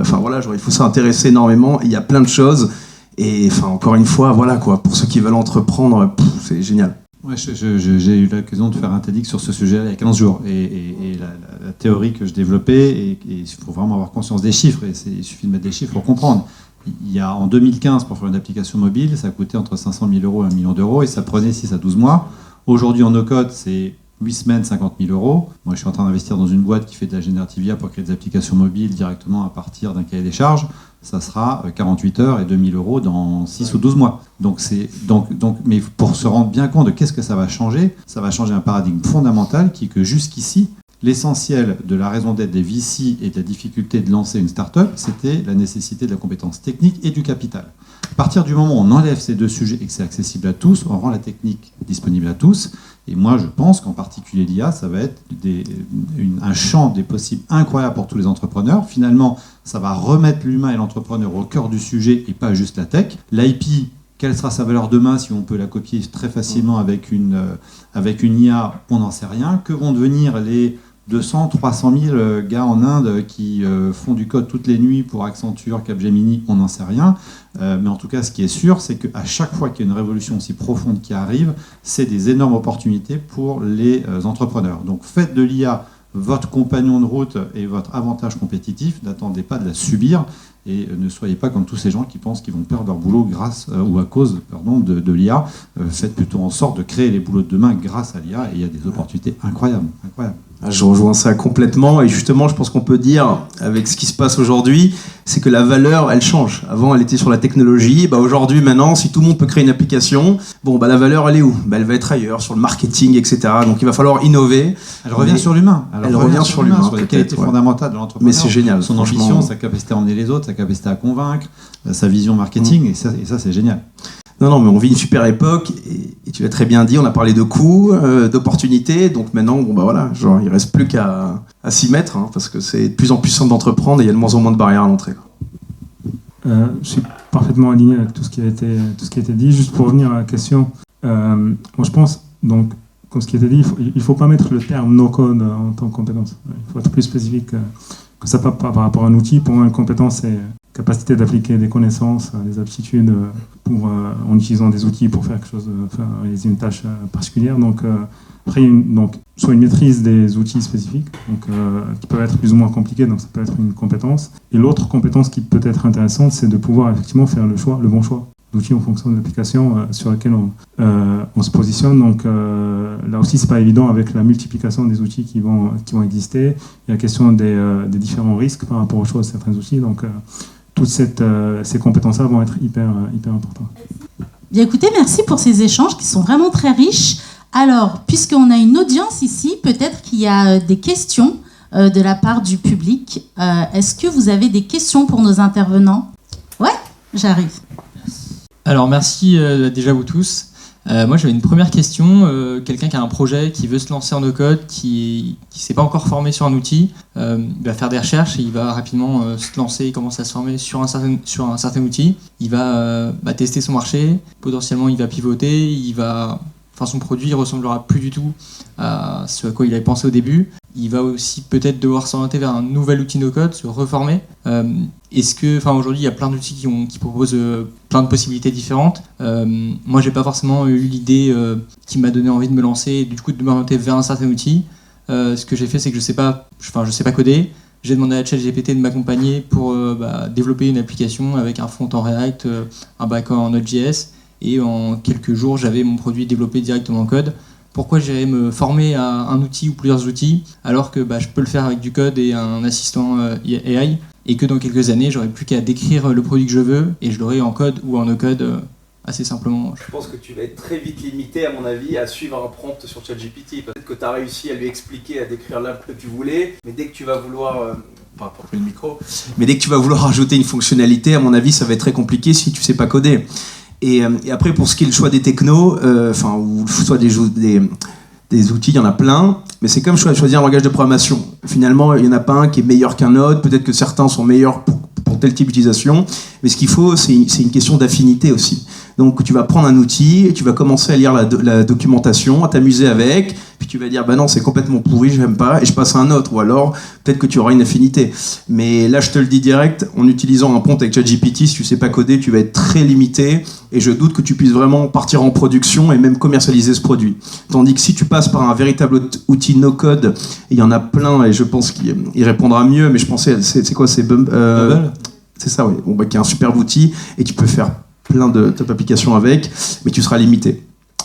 Speaker 5: il faut s'intéresser énormément. Il y a plein de choses et encore une fois pour ceux qui veulent entreprendre, c'est génial.
Speaker 4: Ouais, j'ai eu l'occasion de faire un TEDx sur ce sujet il y a 15 jours et la théorie que je développais, et il faut vraiment avoir conscience des chiffres, et il suffit de mettre des chiffres pour comprendre. En 2015, pour faire une application mobile, ça coûtait entre 500 000 euros et 1 million d'euros et ça prenait 6 à 12 mois. Aujourd'hui, en no-code, c'est 8 semaines, 50 000 euros. Moi, je suis en train d'investir dans une boîte qui fait de la générative IA pour créer des applications mobiles directement à partir d'un cahier des charges. Ça sera 48 heures et 2 000 euros dans 6 ou 12 mois. Mais pour se rendre bien compte de qu'est-ce que ça va changer un paradigme fondamental qui est que jusqu'ici, l'essentiel de la raison d'être des VC et de la difficulté de lancer une start-up, c'était la nécessité de la compétence technique et du capital. À partir du moment où on enlève ces deux sujets et que c'est accessible à tous, on rend la technique disponible à tous. Et moi, je pense qu'en particulier l'IA, ça va être un champ des possibles incroyable pour tous les entrepreneurs. Finalement, ça va remettre l'humain et l'entrepreneur au cœur du sujet et pas juste la tech. L'IP, quelle sera sa valeur demain si on peut la copier très facilement avec une IA? On n'en sait rien. Que vont devenir les 200, 300 000 gars en Inde qui font du code toutes les nuits pour Accenture, Capgemini? On n'en sait rien. Mais en tout cas, ce qui est sûr, c'est qu'à chaque fois qu'il y a une révolution aussi profonde qui arrive, c'est des énormes opportunités pour les entrepreneurs. Donc faites de l'IA votre compagnon de route et votre avantage compétitif. N'attendez pas de la subir. Et ne soyez pas comme tous ces gens qui pensent qu'ils vont perdre leur boulot grâce ou à cause de l'IA. Faites plutôt en sorte de créer les boulots de demain grâce à l'IA et il y a des opportunités incroyables.
Speaker 5: Je rejoins ça complètement et justement je pense qu'on peut dire avec ce qui se passe aujourd'hui, c'est que la valeur elle change. Avant elle était sur la technologie, aujourd'hui maintenant si tout le monde peut créer une application, la valeur elle est où? Elle va être ailleurs, sur le marketing, etc. Donc il va falloir innover.
Speaker 4: Elle revient sur l'humain.
Speaker 5: Elle revient sur l'humain,
Speaker 4: sur les qualités fondamentales de l'entrepreneur.
Speaker 5: Mais c'est génial.
Speaker 4: Son ambition, sa capacité à emmener les autres, sa capacité à convaincre, sa vision marketing, et ça c'est génial.
Speaker 5: Non, mais on vit une super époque et tu l'as très bien dit, on a parlé de coûts, d'opportunités, donc maintenant, il reste plus qu'à s'y mettre, parce que c'est de plus en plus simple d'entreprendre et il y a de moins en moins de barrières à l'entrée.
Speaker 2: Je suis parfaitement aligné avec tout ce qui a été dit. Juste pour revenir à la question, moi je pense, donc, comme ce qui a été dit, il ne faut pas mettre le terme no-code en tant que compétence. Il faut être plus spécifique que ça par rapport à un outil. Pour moi, une compétence, c'est capacité d'appliquer des connaissances, des aptitudes en utilisant des outils pour faire quelque chose, réaliser une tâche particulière. Donc, après, soit une maîtrise des outils spécifiques, qui peuvent être plus ou moins compliqués, donc ça peut être une compétence. Et l'autre compétence qui peut être intéressante, c'est de pouvoir effectivement faire le bon choix d'outils en fonction de l'application sur laquelle on se positionne. Donc là aussi, c'est pas évident avec la multiplication des outils qui vont exister. Il y a la question des différents risques par rapport au choix de certains outils. Donc toutes ces compétences-là vont être hyper importantes.
Speaker 1: Bien écoutez, merci pour ces échanges qui sont vraiment très riches. Alors, puisqu'on a une audience ici, peut-être qu'il y a des questions de la part du public. Est-ce que vous avez des questions pour nos intervenants ? Ouais, j'arrive.
Speaker 6: Alors, merci déjà vous tous. Moi, j'avais une première question. Quelqu'un qui a un projet, qui veut se lancer en no-code, qui ne s'est pas encore formé sur un outil, il va faire des recherches et il va rapidement se lancer, commencer à se former sur un certain outil. Il va tester son marché, potentiellement il va pivoter, son produit ne ressemblera plus du tout à ce à quoi il avait pensé au début. Il va aussi peut-être devoir s'orienter vers un nouvel outil no-code, se reformer. Aujourd'hui, il y a plein d'outils qui proposent plein de possibilités différentes. Moi, j'ai pas forcément eu l'idée qui m'a donné envie de me lancer et du coup de m'orienter vers un certain outil. Ce que j'ai fait, c'est que je sais pas coder. J'ai demandé à ChatGPT de m'accompagner pour développer une application avec un front en React, un back en Node.js. Et en quelques jours, j'avais mon produit développé directement en code. Pourquoi j'irais me former à un outil ou plusieurs outils alors que je peux le faire avec du code et un assistant AI et que dans quelques années, j'aurais plus qu'à décrire le produit que je veux et je l'aurai en code ou en no-code assez simplement.
Speaker 7: Je pense que tu vas être très vite limité, à mon avis, à suivre un prompt sur ChatGPT. Peut-être que tu as réussi à lui expliquer, à décrire l'app que tu voulais, mais dès que tu vas vouloir... le micro. Mais dès que tu vas vouloir rajouter une fonctionnalité, à mon avis, ça va être très compliqué si tu sais pas coder. Et après, pour ce qui est le choix des technos, ou le choix des outils, il y en a plein, mais c'est comme choisir un langage de programmation. Finalement, il n'y en a pas un qui est meilleur qu'un autre, peut-être que certains sont meilleurs pour tel type d'utilisation, mais ce qu'il faut, c'est une question d'affinité aussi. Donc tu vas prendre un outil, tu vas commencer à lire la documentation, à t'amuser avec, puis tu vas dire non, c'est complètement pourri, j'aime pas, et je passe à un autre. Ou alors peut-être que tu auras une affinité. Mais là, je te le dis direct, en utilisant un prompt avec ChatGPT, si tu sais pas coder, tu vas être très limité, et je doute que tu puisses vraiment partir en production et même commercialiser ce produit. Tandis que si tu passes par un véritable outil no-code, il y en a plein, et je pense qu'il répondra mieux, mais je pensais, c'est quoi, c'est Bumble. C'est ça, oui. Qui est un superbe outil, et tu peux faire plein de top applications avec, mais tu seras limité.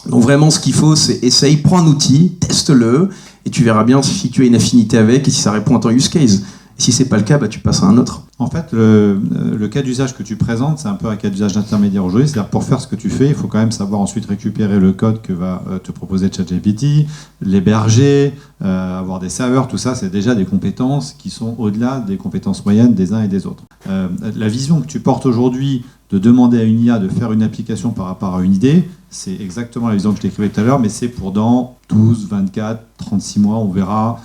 Speaker 7: Donc vraiment, ce qu'il faut, c'est essaye, prends un outil, teste-le, et tu verras bien si tu as une affinité avec et si ça répond à ton use case. Et si c'est pas le cas, tu passes à un autre.
Speaker 4: En fait, le cas d'usage que tu présentes, c'est un peu un cas d'usage intermédiaire aujourd'hui. C'est-à-dire, pour faire ce que tu fais, il faut quand même savoir ensuite récupérer le code que va te proposer ChatGPT, l'héberger, avoir des serveurs, tout ça, c'est déjà des compétences qui sont au-delà des compétences moyennes des uns et des autres. La vision que tu portes aujourd'hui de demander à une IA de faire une application par rapport à une idée, c'est exactement la vision que je décrivais tout à l'heure, mais c'est pour dans 12, 24, 36 mois, on verra.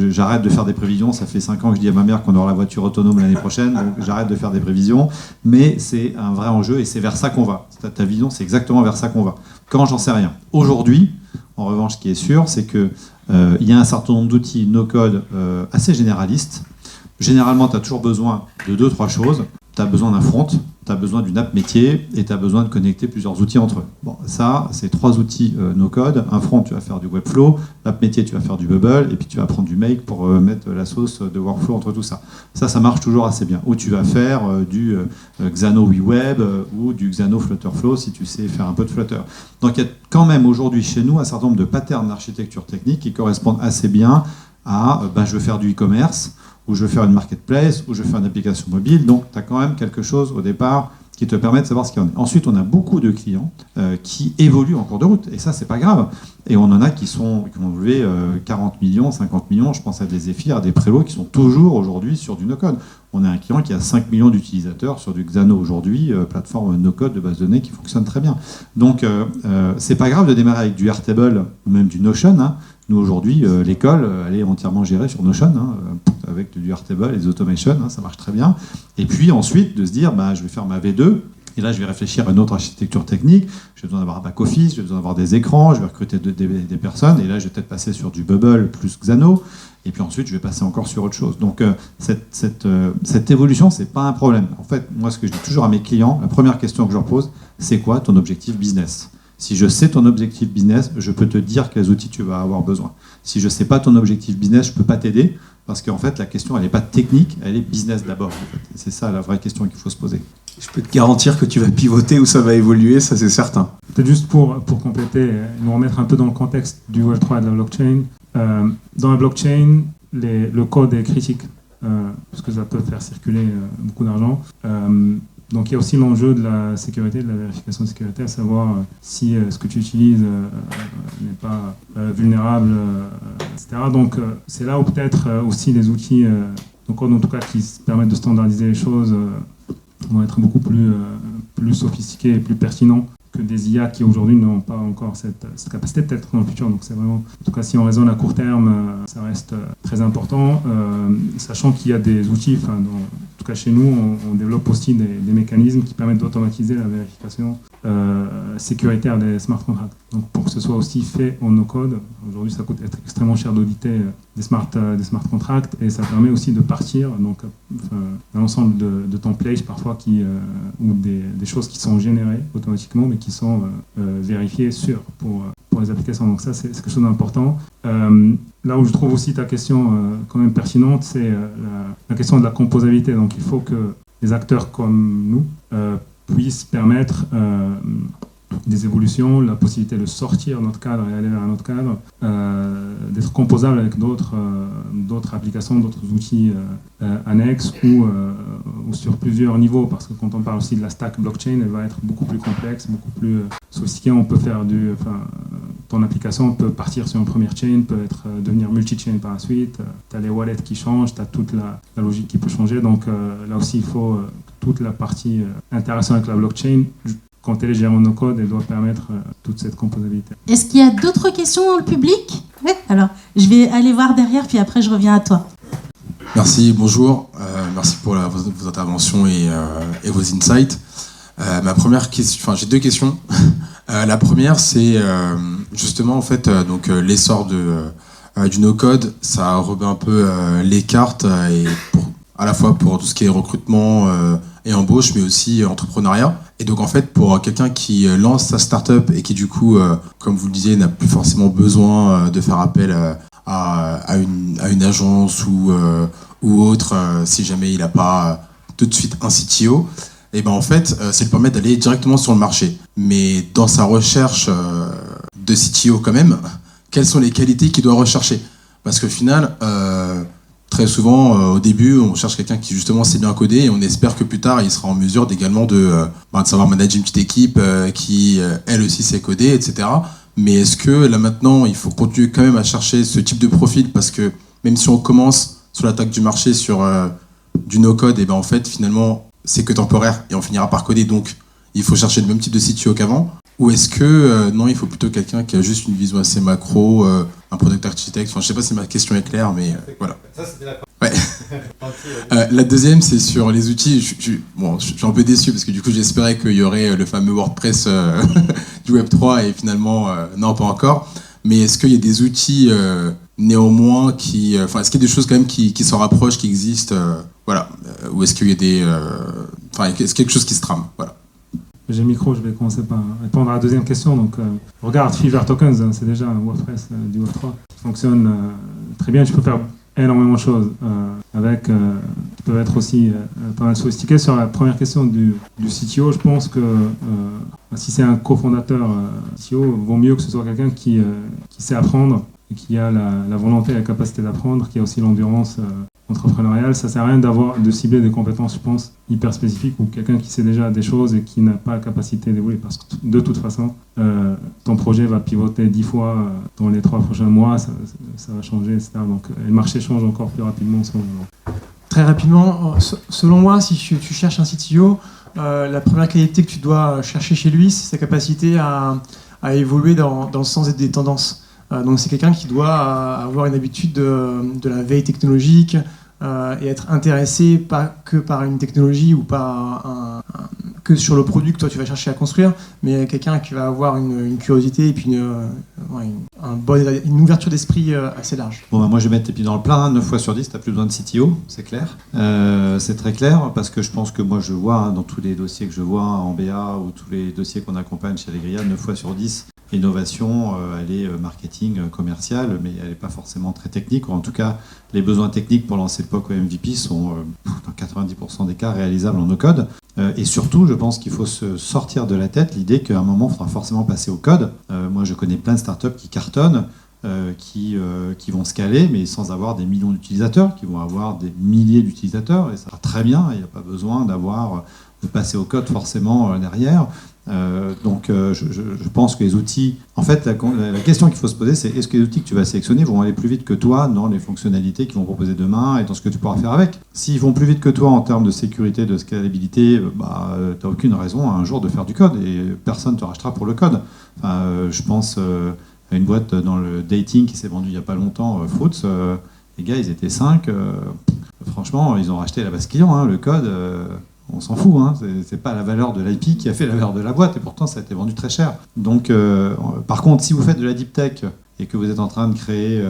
Speaker 4: J'arrête de faire des prévisions, ça fait 5 ans que je dis à ma mère qu'on aura la voiture autonome l'année prochaine, donc j'arrête de faire des prévisions, mais c'est un vrai enjeu et c'est vers ça qu'on va. Ta vision, c'est exactement vers ça qu'on va. Quand, j'en sais rien. Aujourd'hui, en revanche, ce qui est sûr, c'est qu'il y a un certain nombre d'outils no-code assez généralistes. Généralement, tu as toujours besoin de 2-3 choses. Tu as besoin d'un front, tu as besoin d'une app métier et tu as besoin de connecter plusieurs outils entre eux. Bon, ça, c'est 3 outils no-code. Un front, tu vas faire du Webflow. L'app métier, tu vas faire du Bubble. Et puis, tu vas prendre du Make pour mettre la sauce de workflow entre tout ça. Ça marche toujours assez bien. Ou tu vas faire du Xano WeWeb ou du Xano Flutterflow si tu sais faire un peu de Flutter. Donc, il y a quand même aujourd'hui chez nous un certain nombre de patterns d'architecture technique qui correspondent assez bien à je veux faire du e-commerce, ou je veux faire une marketplace, ou je veux faire une application mobile. Donc, tu as quand même quelque chose au départ qui te permet de savoir ce qu'il y en a. Ensuite, on a beaucoup de clients qui évoluent en cours de route. Et ça, c'est pas grave. Et on en a qui ont levé 40 millions, 50 millions. Je pense à des Zephyr, à des Prélo qui sont toujours aujourd'hui sur du no-code. On a un client qui a 5 millions d'utilisateurs sur du Xano aujourd'hui, plateforme no-code de base de données qui fonctionne très bien. Donc, c'est pas grave de démarrer avec du Airtable ou même du Notion. Nous, aujourd'hui, l'école, elle est entièrement gérée sur Notion, avec du Airtable et des automations, ça marche très bien. Et puis ensuite, de se dire, je vais faire ma V2, Et là, je vais réfléchir à une autre architecture technique. J'ai besoin d'avoir un back-office, j'ai besoin d'avoir des écrans, je vais recruter des personnes. Et là, je vais peut-être passer sur du Bubble plus Xano. Et puis ensuite, je vais passer encore sur autre chose. Donc, cette évolution, ce n'est pas un problème. En fait, moi, ce que je dis toujours à mes clients, la première question que je leur pose, c'est quoi ton objectif business ? Si je sais ton objectif business, je peux te dire quels outils tu vas avoir besoin. Si je ne sais pas ton objectif business, je ne peux pas t'aider. Parce qu'en fait, la question, elle n'est pas technique, elle est business d'abord. En fait. C'est ça la vraie question qu'il faut se poser.
Speaker 5: Je peux te garantir que tu vas pivoter ou ça va évoluer, ça c'est certain.
Speaker 2: Peut-être juste pour compléter, nous remettre un peu dans le contexte du Web3 et de la blockchain. Dans la blockchain, le code est critique, parce que ça peut faire circuler beaucoup d'argent. Donc il y a aussi l'enjeu de la sécurité, de la vérification de sécurité, à savoir si ce que tu utilises n'est pas vulnérable, etc. Donc c'est là où peut-être aussi les outils, donc en tout cas qui permettent de standardiser les choses, vont être beaucoup plus sophistiqués et plus pertinents que des IA qui aujourd'hui n'ont pas encore cette capacité, peut-être dans le futur. Donc c'est vraiment, en tout cas si on raisonne à court terme, ça reste très important, sachant qu'il y a des outils, en tout cas chez nous, on développe aussi des mécanismes qui permettent d'automatiser la vérification sécuritaire des smart contracts. Donc pour que ce soit aussi fait en no-code, aujourd'hui ça coûte extrêmement cher d'auditer des smart contracts, et ça permet aussi de partir d'un ensemble de templates parfois ou des choses qui sont générées automatiquement mais qui sont vérifiées sûres pour les applications. Donc ça c'est quelque chose d'important. Là où je trouve aussi ta question quand même pertinente, c'est la question de la composabilité. Donc il faut que les acteurs comme nous puissent permettre des évolutions, la possibilité de sortir notre cadre et aller vers un autre cadre, d'être composable avec d'autres applications, d'autres outils annexes ou sur plusieurs niveaux, parce que quand on parle aussi de la stack blockchain, elle va être beaucoup plus complexe, beaucoup plus sophistiquée. On peut faire ton application peut partir sur une première chain, peut devenir multi-chain par la suite, tu as les wallets qui changent, tu as toute la logique qui peut changer, donc là aussi il faut toute la partie interaction avec la blockchain. Quand elle est gérée en no-code, elle doit permettre toute cette composabilité.
Speaker 1: Est-ce qu'il y a d'autres questions dans le public ? Oui. Alors, je vais aller voir derrière, puis après je reviens à toi.
Speaker 8: Merci, bonjour. Merci pour vos interventions et vos insights. Ma première question, j'ai deux questions. La première, c'est justement en fait l'essor du no-code, ça rebat un peu les cartes et à la fois pour tout ce qui est recrutement et embauche, mais aussi entrepreneuriat. Et donc en fait, pour quelqu'un qui lance sa start-up et qui du coup, comme vous le disiez, n'a plus forcément besoin de faire appel à une agence ou autre, si jamais il n'a pas tout de suite un CTO, et ben en fait, ça lui permet d'aller directement sur le marché. Mais dans sa recherche de CTO quand même, quelles sont les qualités qu'il doit rechercher ? Parce qu'au final, très souvent, au début, on cherche quelqu'un qui justement sait bien coder et on espère que plus tard, il sera en mesure également de savoir manager une petite équipe qui, elle aussi, sait coder, etc. Mais est-ce que là maintenant, il faut continuer quand même à chercher ce type de profil, parce que même si on commence sur l'attaque du marché sur du no-code, et ben en fait, finalement, c'est que temporaire et on finira par coder, donc il faut chercher le même type de CTO qu'avant. Ou est-ce que non, il faut plutôt quelqu'un qui a juste une vision assez macro, un product architect. Enfin, je sais pas si ma question est claire, mais voilà. Ça, c'était la ouais. La deuxième, c'est sur les outils. Je suis un peu déçu parce que du coup, j'espérais qu'il y aurait le fameux WordPress du Web3 et finalement, non, pas encore. Mais est-ce qu'il y a des outils néanmoins qui... est-ce qu'il y a des choses quand même qui s'en rapprochent, qui existent voilà. Ou est-ce qu'il y a des... est-ce qu'il y a quelque chose qui se trame, voilà.
Speaker 2: J'ai le micro, je vais commencer par répondre à la deuxième question. Donc, regarde, Fiverr Tokens, c'est déjà un WordPress du Web3 qui fonctionne très bien. Tu peux faire énormément de choses avec. Tu peux être aussi pas mal sophistiqué. Sur la première question du CTO, je pense que si c'est un cofondateur CTO, vaut mieux que ce soit quelqu'un qui sait apprendre, et qui a la volonté et la capacité d'apprendre, qui a aussi l'endurance entrepreneuriale. Ça sert à rien de cibler des compétences, je pense, hyper spécifiques, ou quelqu'un qui sait déjà des choses et qui n'a pas la capacité d'évoluer, parce que de toute façon, ton projet va pivoter 10 fois dans les 3 prochains mois, ça va changer, etc. Donc le marché change encore plus rapidement en ce moment.
Speaker 3: Très rapidement, selon moi, si tu cherches un CTO, la première qualité que tu dois chercher chez lui, c'est sa capacité à évoluer dans le sens des tendances. Donc c'est quelqu'un qui doit avoir une habitude de la veille technologique et être intéressé pas que par une technologie ou pas que que sur le produit que toi tu vas chercher à construire, mais quelqu'un qui va avoir une curiosité et puis une ouverture d'esprit assez large.
Speaker 4: Bon, moi je vais mettre les pieds dans le plat, 9 fois sur 10, tu n'as plus besoin de CTO, c'est clair. C'est très clair, parce que je pense que moi je vois, dans tous les dossiers que je vois en BA ou tous les dossiers qu'on accompagne chez Allegria, 9 fois sur 10, l'innovation, elle est marketing, commercial, mais elle n'est pas forcément très technique. Ou en tout cas, les besoins techniques pour lancer le POC au MVP sont, dans 90% des cas, réalisables en no-code. Et surtout, je pense qu'il faut se sortir de la tête l'idée qu'à un moment, il faudra forcément passer au code. Moi, je connais plein de startups qui cartonnent, qui vont scaler, mais sans avoir des millions d'utilisateurs, qui vont avoir des milliers d'utilisateurs, et ça va très bien, il n'y a pas besoin de passer au code forcément derrière. Donc je pense que les outils... En fait, la question qu'il faut se poser, c'est est-ce que les outils que tu vas sélectionner vont aller plus vite que toi dans les fonctionnalités qu'ils vont proposer demain et dans ce que tu pourras faire avec. S'ils vont plus vite que toi en termes de sécurité, de scalabilité, tu n'as aucune raison un jour de faire du code et personne ne te rachètera pour le code. Je pense à une boîte dans le dating qui s'est vendue il n'y a pas longtemps, Fruits. Les gars, ils étaient 5. Franchement, ils ont racheté la base client, le code... on s'en fout, c'est pas la valeur de l'IP qui a fait la valeur de la boîte, et pourtant ça a été vendu très cher. Donc, par contre, si vous faites de la deep tech et que vous êtes en train de créer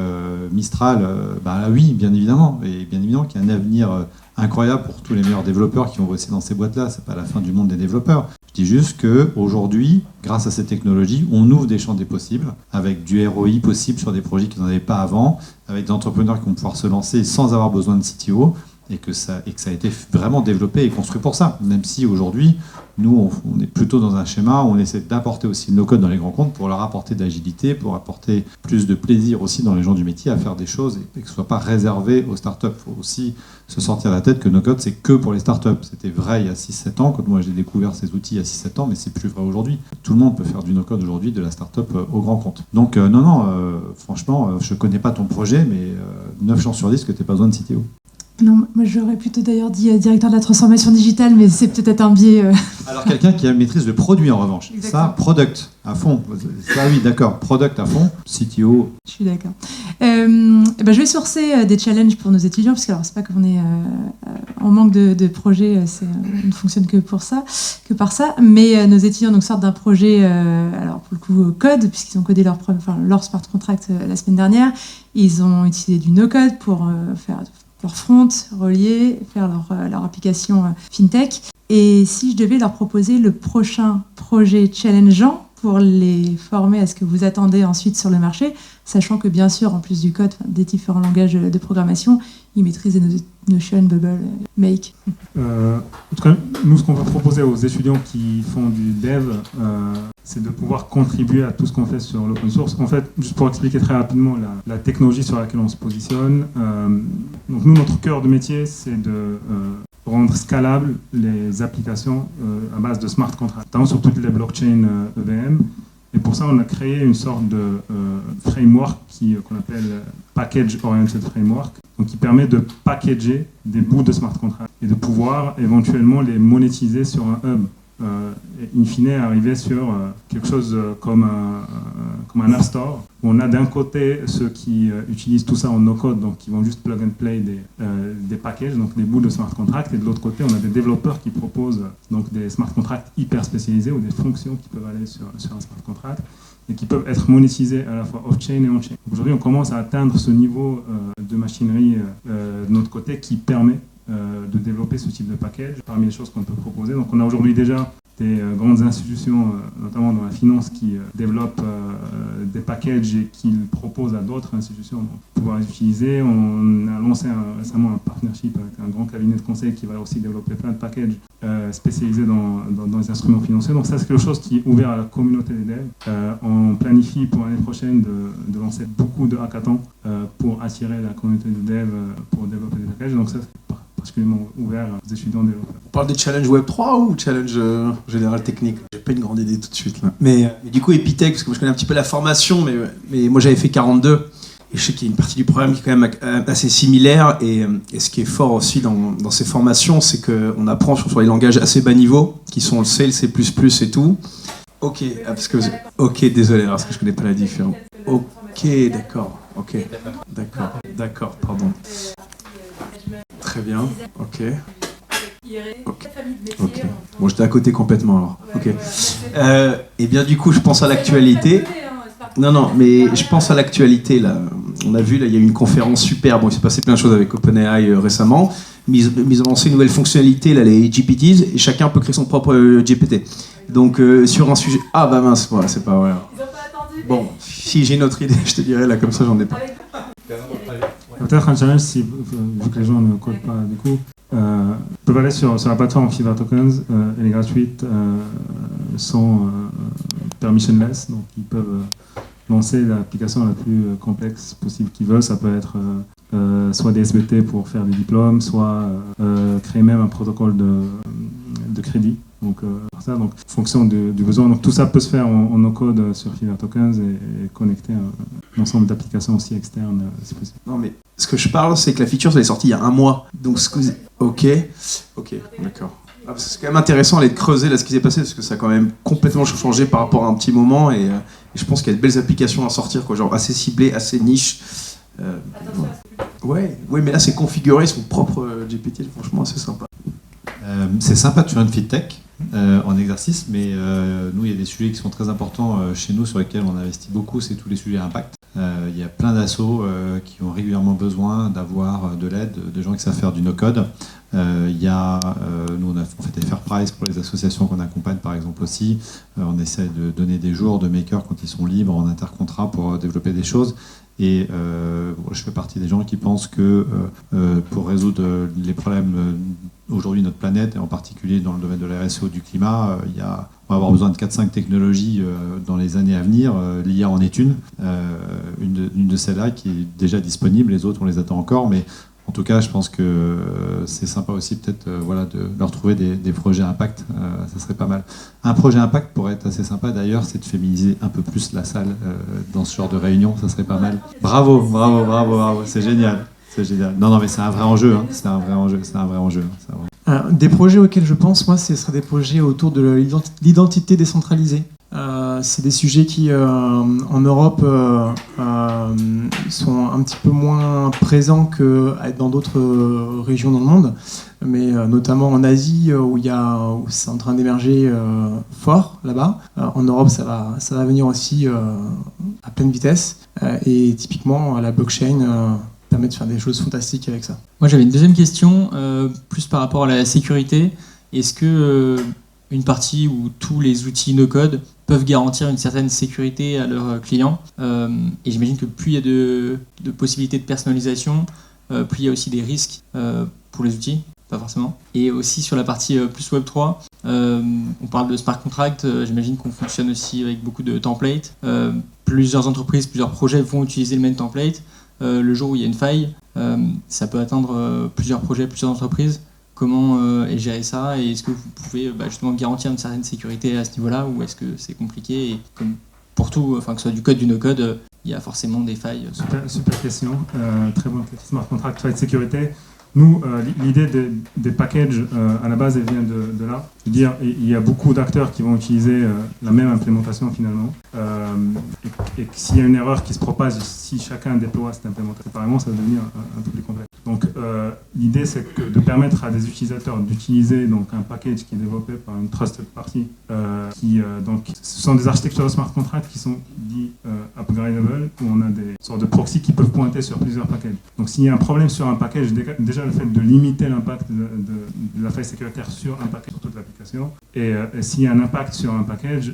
Speaker 4: Mistral, là oui, bien évidemment, et bien évidemment qu'il y a un avenir incroyable pour tous les meilleurs développeurs qui vont bosser dans ces boîtes-là. C'est pas la fin du monde des développeurs. Je dis juste qu'aujourd'hui, grâce à ces technologies, on ouvre des champs des possibles, avec du ROI possible sur des projets qu'ils n'en avaient pas avant, avec des entrepreneurs qui vont pouvoir se lancer sans avoir besoin de CTO. Et que ça a été vraiment développé et construit pour ça. Même si aujourd'hui, nous, on est plutôt dans un schéma où on essaie d'apporter aussi le no-code dans les grands comptes pour leur apporter de l'agilité, pour apporter plus de plaisir aussi dans les gens du métier à faire des choses et que ce ne soit pas réservé aux startups. Il faut aussi se sortir la tête que no-code, c'est que pour les startups. C'était vrai il y a 6-7 ans, quand moi j'ai découvert ces outils il y a 6-7 ans, mais c'est plus vrai aujourd'hui. Tout le monde peut faire du no-code aujourd'hui, de la startup au grand compte. Donc franchement, je ne connais pas ton projet, mais 9 chances sur 10 que tu n'aies pas besoin de CTO.
Speaker 9: Non, moi j'aurais plutôt d'ailleurs dit directeur de la transformation digitale, mais c'est peut-être un biais.
Speaker 4: Alors quelqu'un qui a maîtrise le produit en revanche.
Speaker 9: Exactement.
Speaker 4: Ça, product à fond. Ça oui, d'accord, product à fond, CTO.
Speaker 9: Je suis d'accord. Je vais sourcer des challenges pour nos étudiants, parce que alors c'est pas qu'on est en manque de projets, on ne fonctionne que par ça. Mais nos étudiants donc sortent d'un projet, alors pour le coup code, puisqu'ils ont codé leur smart contract la semaine dernière. Ils ont utilisé du no-code pour faire leur front, relier, faire leur application fintech. Et si je devais leur proposer le prochain projet challengeant pour les former à ce que vous attendez ensuite sur le marché, sachant que bien sûr, en plus du code, des différents langages de programmation, ils maîtrisent Notion, Bubble, Make.
Speaker 2: En tout cas, nous, ce qu'on va proposer aux étudiants qui font du dev, c'est de pouvoir contribuer à tout ce qu'on fait sur l'open source. En fait, juste pour expliquer très rapidement la technologie sur laquelle on se positionne, donc nous, notre cœur de métier, c'est de rendre scalables les applications à base de smart contracts, notamment sur toutes les blockchains EVM. Et pour ça, on a créé une sorte de framework qu'on appelle Package Oriented Framework, donc qui permet de packager des bouts de smart contracts et de pouvoir éventuellement les monétiser sur un hub. Et in fine, arriver sur quelque chose comme un App Store, où on a d'un côté ceux qui utilisent tout ça en no-code, donc qui vont juste plug and play des packages, donc des bouts de smart contracts, et de l'autre côté, on a des développeurs qui proposent donc des smart contracts hyper spécialisés ou des fonctions qui peuvent aller sur un smart contract et qui peuvent être monétisés à la fois off-chain et on-chain. Aujourd'hui, on commence à atteindre ce niveau de machinerie de notre côté qui permet de développer ce type de package parmi les choses qu'on peut proposer. Donc on a aujourd'hui déjà des grandes institutions, notamment dans la finance, qui développent des packages et qui le proposent à d'autres institutions pour pouvoir les utiliser. On a lancé récemment un partnership avec un grand cabinet de conseil qui va aussi développer plein de packages spécialisés dans les instruments financiers. Donc ça, c'est quelque chose qui est ouvert à la communauté des devs. On planifie pour l'année prochaine de lancer beaucoup de hackathons pour attirer la communauté de devs pour développer des packages. Donc ça, c'est particulièrement ouvert aux étudiants développeurs.
Speaker 5: On parle des challenges Web3 ou challenge général technique? J'ai pas une grande idée tout de suite là. Mais du coup Epitech, parce que moi je connais un petit peu la formation, mais moi j'avais fait 42 et je sais qu'il y a une partie du programme qui est quand même assez similaire et ce qui est fort aussi dans ces formations, c'est qu'on apprend sur les langages assez bas niveau qui sont le C, le C++ et tout. Ok, ok, désolé, parce que je connais pas la différence. Ok, d'accord, d'accord, pardon. Très bien, ok. Ok. Ok. Bon, j'étais à côté complètement alors. Ok. Et bien du coup, je pense à l'actualité. Non, mais je pense à l'actualité là. On a vu là, il y a eu une conférence super. Bon, il s'est passé plein de choses avec OpenAI récemment. Mais ils ont lancé une nouvelle fonctionnalité là, les GPTs, et chacun peut créer son propre GPT. Donc sur un sujet. Ah bah mince, ouais, c'est pas vrai. Bon, si j'ai une autre idée, je te dirai là, comme ça j'en ai pas.
Speaker 2: Peut-être un challenge, si, vu que les gens ne codent pas du coup, peuvent aller sur la plateforme Fiverr Tokens, elle est gratuite, sans permissionless, donc ils peuvent lancer l'application la plus complexe possible qu'ils veulent. Ça peut être soit des SBT pour faire des diplômes, soit créer même un protocole de crédit. Donc, en fonction du besoin. Donc, tout ça peut se faire en no-code sur Fiverr Tokens et connecter un ensemble d'applications aussi externes, si possible.
Speaker 5: Non, mais ce que je parle, c'est que la feature, elle est sortie il y a un mois. Donc, ok, d'accord. C'est quand même intéressant d'aller creuser là, ce qui s'est passé, parce que ça a quand même complètement changé par rapport à un petit moment. Et je pense qu'il y a de belles applications à sortir, quoi, genre assez ciblées, assez niches. Ouais, mais là, c'est configuré son propre GPT, franchement, c'est sympa.
Speaker 4: C'est sympa de faire une feed tech en exercice, mais nous, il y a des sujets qui sont très importants chez nous sur lesquels on investit beaucoup, c'est tous les sujets impact. Il y a plein d'assos qui ont régulièrement besoin d'avoir de l'aide, de gens qui savent faire du no-code. Il y a, nous, on fait des fair price pour les associations qu'on accompagne, par exemple aussi. On essaie de donner des jours de makers quand ils sont libres en intercontrat pour développer des choses. Et je fais partie des gens qui pensent que pour résoudre les problèmes aujourd'hui de notre planète, et en particulier dans le domaine de la RSE ou du climat, on va avoir besoin de 4-5 technologies dans les années à venir. L'IA en est une de celles-là qui est déjà disponible, les autres on les attend encore, mais en tout cas je pense que c'est sympa aussi peut-être de leur trouver des projets impact, ça serait pas mal. Un projet impact pourrait être assez sympa d'ailleurs, c'est de féminiser un peu plus la salle dans ce genre de réunion, ça serait pas mal. Bravo, c'est génial. C'est génial. Non, mais c'est un vrai enjeu. Hein. C'est un vrai enjeu.
Speaker 3: Des projets auxquels je pense, moi, ce seraient des projets autour de l'identité décentralisée. C'est des sujets qui, en Europe, sont un petit peu moins présents que dans d'autres régions dans le monde, mais notamment en Asie, où c'est en train d'émerger fort là-bas. En Europe, ça va venir aussi à pleine vitesse. Et typiquement, la blockchain permet de faire des choses fantastiques avec ça.
Speaker 6: Moi, j'avais une deuxième question, plus par rapport à la sécurité. Est-ce que une partie où tous les outils no-code peuvent garantir une certaine sécurité à leurs clients et j'imagine que plus il y a de possibilités de personnalisation, plus il y a aussi des risques pour les outils, pas forcément. Et aussi sur la partie plus Web3, on parle de smart contract, j'imagine qu'on fonctionne aussi avec beaucoup de templates. Plusieurs entreprises, plusieurs projets vont utiliser le même template. Le jour où il y a une faille, ça peut atteindre plusieurs projets, plusieurs entreprises. Comment est géré ça et est-ce que vous pouvez justement garantir une certaine sécurité à ce niveau-là ou est-ce que c'est compliqué et comme pour tout, que ce soit du code, du no-code, il y a forcément des failles.
Speaker 2: Super question, très bonne question. Smart contract, faille de sécurité. Nous, l'idée des packages, à la base, elle vient de là. C'est-à-dire, il y a beaucoup d'acteurs qui vont utiliser la même implémentation finalement. Et s'il y a une erreur qui se propage, si chacun déploie cette implémentation séparément, ça va devenir un peu plus complexe. Donc, l'idée, c'est de permettre à des utilisateurs d'utiliser donc, un package qui est développé par une trusted party. Donc, ce sont des architectures de smart contract qui sont dit upgradable, où on a des sortes de proxys qui peuvent pointer sur plusieurs packages. Donc, s'il y a un problème sur un package, déjà le fait de limiter l'impact de la faille sécuritaire sur un package, sur toute l'application. Et s'il y a un impact sur un package,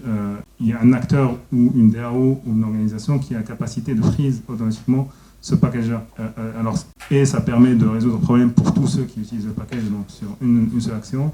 Speaker 2: il y a un acteur ou une DAO ou une organisation qui a la capacité de freeze automatiquement ce package-là. Et ça permet de résoudre le problème pour tous ceux qui utilisent le package donc sur une seule action.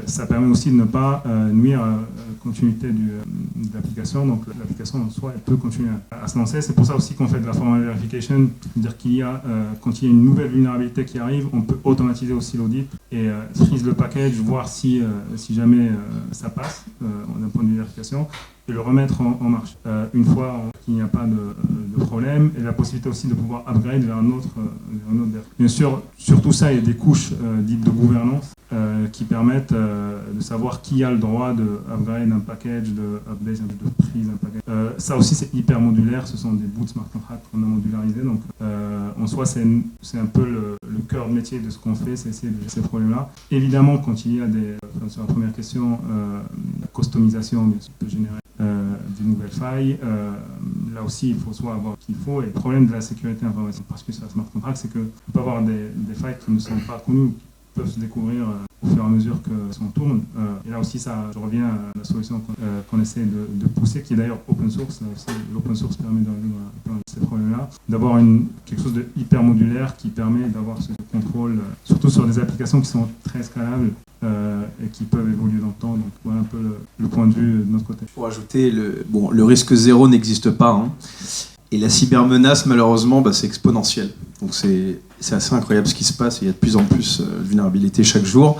Speaker 2: Ça permet aussi de ne pas nuire à la continuité de l'application. Donc l'application en soi, elle peut continuer à se lancer. C'est pour ça aussi qu'on fait de la formal verification. C'est-à-dire qu'il y a, quand il y a une nouvelle vulnérabilité qui arrive, on peut automatiser aussi l'audit et freeze le package, voir si jamais ça passe d'un point de vue vérification. Et le remettre en marche une fois qu'il n'y a pas de problème et la possibilité aussi de pouvoir upgrade vers un autre dev. Bien sûr, sur tout ça, il y a des couches dites de gouvernance qui permettent de savoir qui a le droit de upgrade un package, de update, de prise un package. Ça aussi, c'est hyper modulaire. Ce sont des bouts de smart contract qu'on a modularisés. Donc, on en soi, c'est un peu le cœur de métier de ce qu'on fait, c'est essayer de gérer ces problèmes-là. Évidemment, quand il y a sur la première question, la customisation bien sûr, peut générer des nouvelles failles. Là aussi, il faut soit avoir ce qu'il faut. Et le problème de la sécurité informatique, parce que sur la smart contract, c'est qu'on peut avoir des failles qui ne sont pas connues, qui peuvent se découvrir au fur et à mesure que on tourne. Et là aussi, je reviens à la solution qu'on essaie de pousser, qui est d'ailleurs open source. Là aussi, l'open source permet de résoudre plein de ces problèmes-là. D'avoir quelque chose de hyper modulaire qui permet d'avoir ce contrôle, surtout sur des applications qui sont très scalables et qui peuvent évoluer dans le temps. Donc voilà un peu le point de vue de notre côté.
Speaker 7: Pour ajouter, le risque zéro n'existe pas. Hein. Et la cybermenace, malheureusement, c'est exponentiel. Donc c'est assez incroyable ce qui se passe. Il y a de plus en plus de vulnérabilités chaque jour.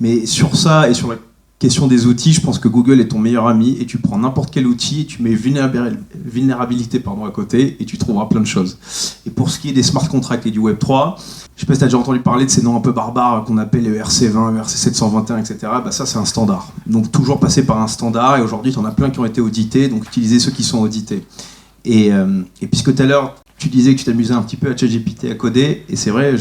Speaker 7: Mais sur ça et sur la question des outils, je pense que Google est ton meilleur ami et tu prends n'importe quel outil et tu mets vulnérabilité à côté et tu trouveras plein de choses. Et pour ce qui est des smart contracts et du Web3, je sais pas si tu as déjà entendu parler de ces noms un peu barbares qu'on appelle le ERC20, ERC721, etc. Ça, c'est un standard. Donc toujours passer par un standard et aujourd'hui, tu en as plein qui ont été audités, donc utilisez ceux qui sont audités. Et puisque tout à l'heure, tu disais que tu t'amusais un petit peu à ChatGPT à coder, et c'est vrai,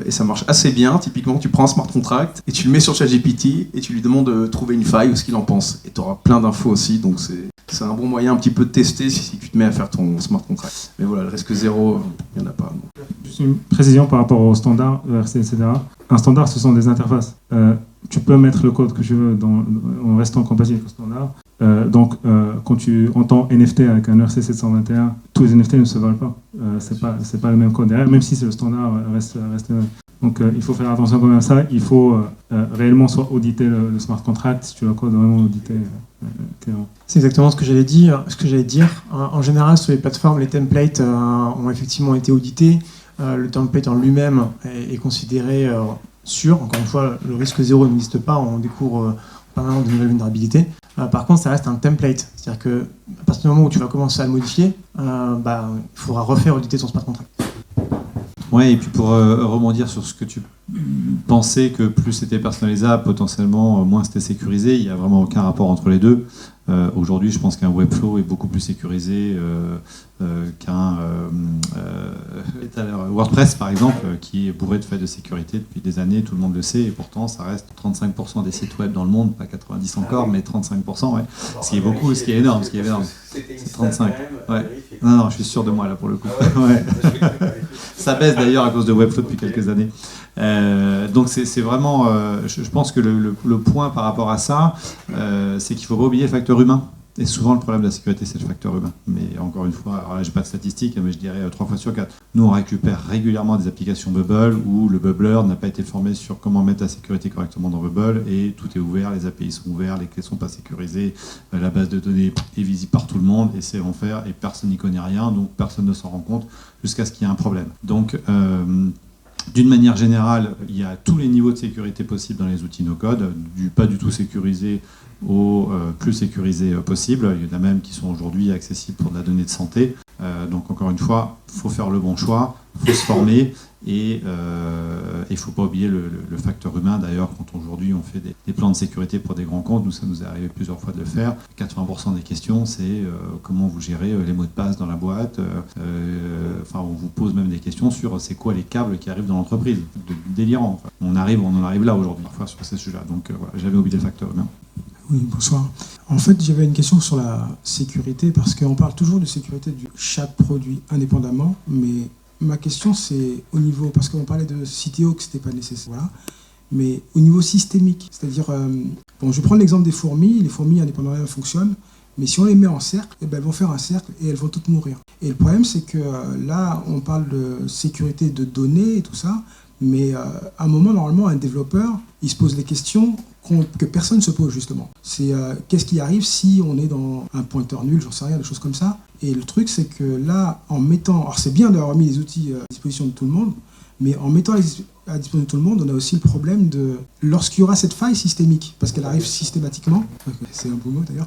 Speaker 7: et ça marche assez bien. Typiquement, tu prends un smart contract et tu le mets sur ChatGPT et tu lui demandes de trouver une faille ou ce qu'il en pense. Et tu auras plein d'infos aussi, donc c'est un bon moyen un petit peu de tester si tu te mets à faire ton smart contract. Mais voilà, le risque zéro, il n'y en a pas.
Speaker 2: Juste une précision par rapport au standard, ERC, etc. Un standard, ce sont des interfaces. Tu peux mettre le code que tu veux en restant compatible avec le standard. Donc, quand tu entends NFT avec un ERC721, tous les NFT ne se valent pas. C'est pas le même code derrière, même si c'est le standard reste. Donc, il faut faire attention quand même à ça. Il faut réellement soit auditer le smart contract, si tu le code vraiment auditer.
Speaker 3: C'est exactement ce que j'allais dire. En général, sur les plateformes, les templates ont effectivement été audités. Le template en lui-même est considéré sûr. Encore une fois, le risque zéro n'existe pas. On découvre pas mal de nouvelles vulnérabilités. Par contre, ça reste un template. C'est-à-dire qu'à partir du moment où tu vas commencer à le modifier, il faudra refaire auditer ton smart contract.
Speaker 4: Ouais, et puis pour rebondir sur ce que tu pensais que plus c'était personnalisable, potentiellement moins c'était sécurisé, il n'y a vraiment aucun rapport entre les deux. Aujourd'hui, je pense qu'un Webflow est beaucoup plus sécurisé qu'un WordPress, par exemple, qui est bourré de failles de sécurité depuis des années, tout le monde le sait, et pourtant ça reste 35% des sites web dans le monde, pas 90 encore, mais 35%, ouais. Ce qui est beaucoup, ce qui est énorme. C'est 35. Ouais. Non, je suis sûr de moi là pour le coup. Ouais. Ça baisse d'ailleurs à cause de Webflow depuis quelques années. Donc c'est vraiment, je pense que le point par rapport à ça, c'est qu'il ne faut pas oublier le facteur humain. Et souvent le problème de la sécurité, c'est le facteur humain. Mais encore une fois, alors là j'ai pas de statistiques, mais je dirais 3 fois sur 4. Nous on récupère régulièrement des applications Bubble où le bubbler n'a pas été formé sur comment mettre la sécurité correctement dans Bubble et tout est ouvert, les API sont ouverts, les clés sont pas sécurisées, la base de données est visible par tout le monde et c'est enfer et personne n'y connaît rien, donc personne ne s'en rend compte jusqu'à ce qu'il y ait un problème. Donc d'une manière générale, il y a tous les niveaux de sécurité possibles dans les outils no-code, du pas du tout sécurisé au plus sécurisé possible. Il y en a même qui sont aujourd'hui accessibles pour de la donnée de santé. Donc encore une fois, il faut faire le bon choix, il faut se former et il ne faut pas oublier le facteur humain. D'ailleurs, quand aujourd'hui on fait des plans de sécurité pour des grands comptes, nous ça nous est arrivé plusieurs fois de le faire, 80% des questions c'est comment vous gérez les mots de passe dans la boîte. On vous pose même des questions sur c'est quoi les câbles qui arrivent dans l'entreprise. Délirant. Enfin. On en arrive là aujourd'hui parfois sur ces sujets-là. Donc voilà, j'avais oublié le facteur humain.
Speaker 10: Oui, bonsoir. En fait, j'avais une question sur la sécurité, parce qu'on parle toujours de sécurité de chaque produit indépendamment, mais ma question c'est au niveau, parce qu'on parlait de CTO que c'était pas nécessaire, voilà, mais au niveau systémique, c'est-à-dire, je vais prendre l'exemple des fourmis, les fourmis indépendamment elles fonctionnent, mais si on les met en cercle, elles vont faire un cercle et elles vont toutes mourir. Et le problème c'est que là, on parle de sécurité de données et tout ça, mais à un moment, normalement, un développeur, il se pose des questions que personne ne se pose, justement. C'est qu'est-ce qui arrive si on est dans un pointeur nul, j'en sais rien, des choses comme ça. Et le truc, c'est que là, en mettant... Alors, c'est bien d'avoir mis les outils à disposition de tout le monde, mais en mettant à disposition de tout le monde, on a aussi le problème de... Lorsqu'il y aura cette faille systémique, parce qu'elle arrive systématiquement, c'est un beau mot d'ailleurs,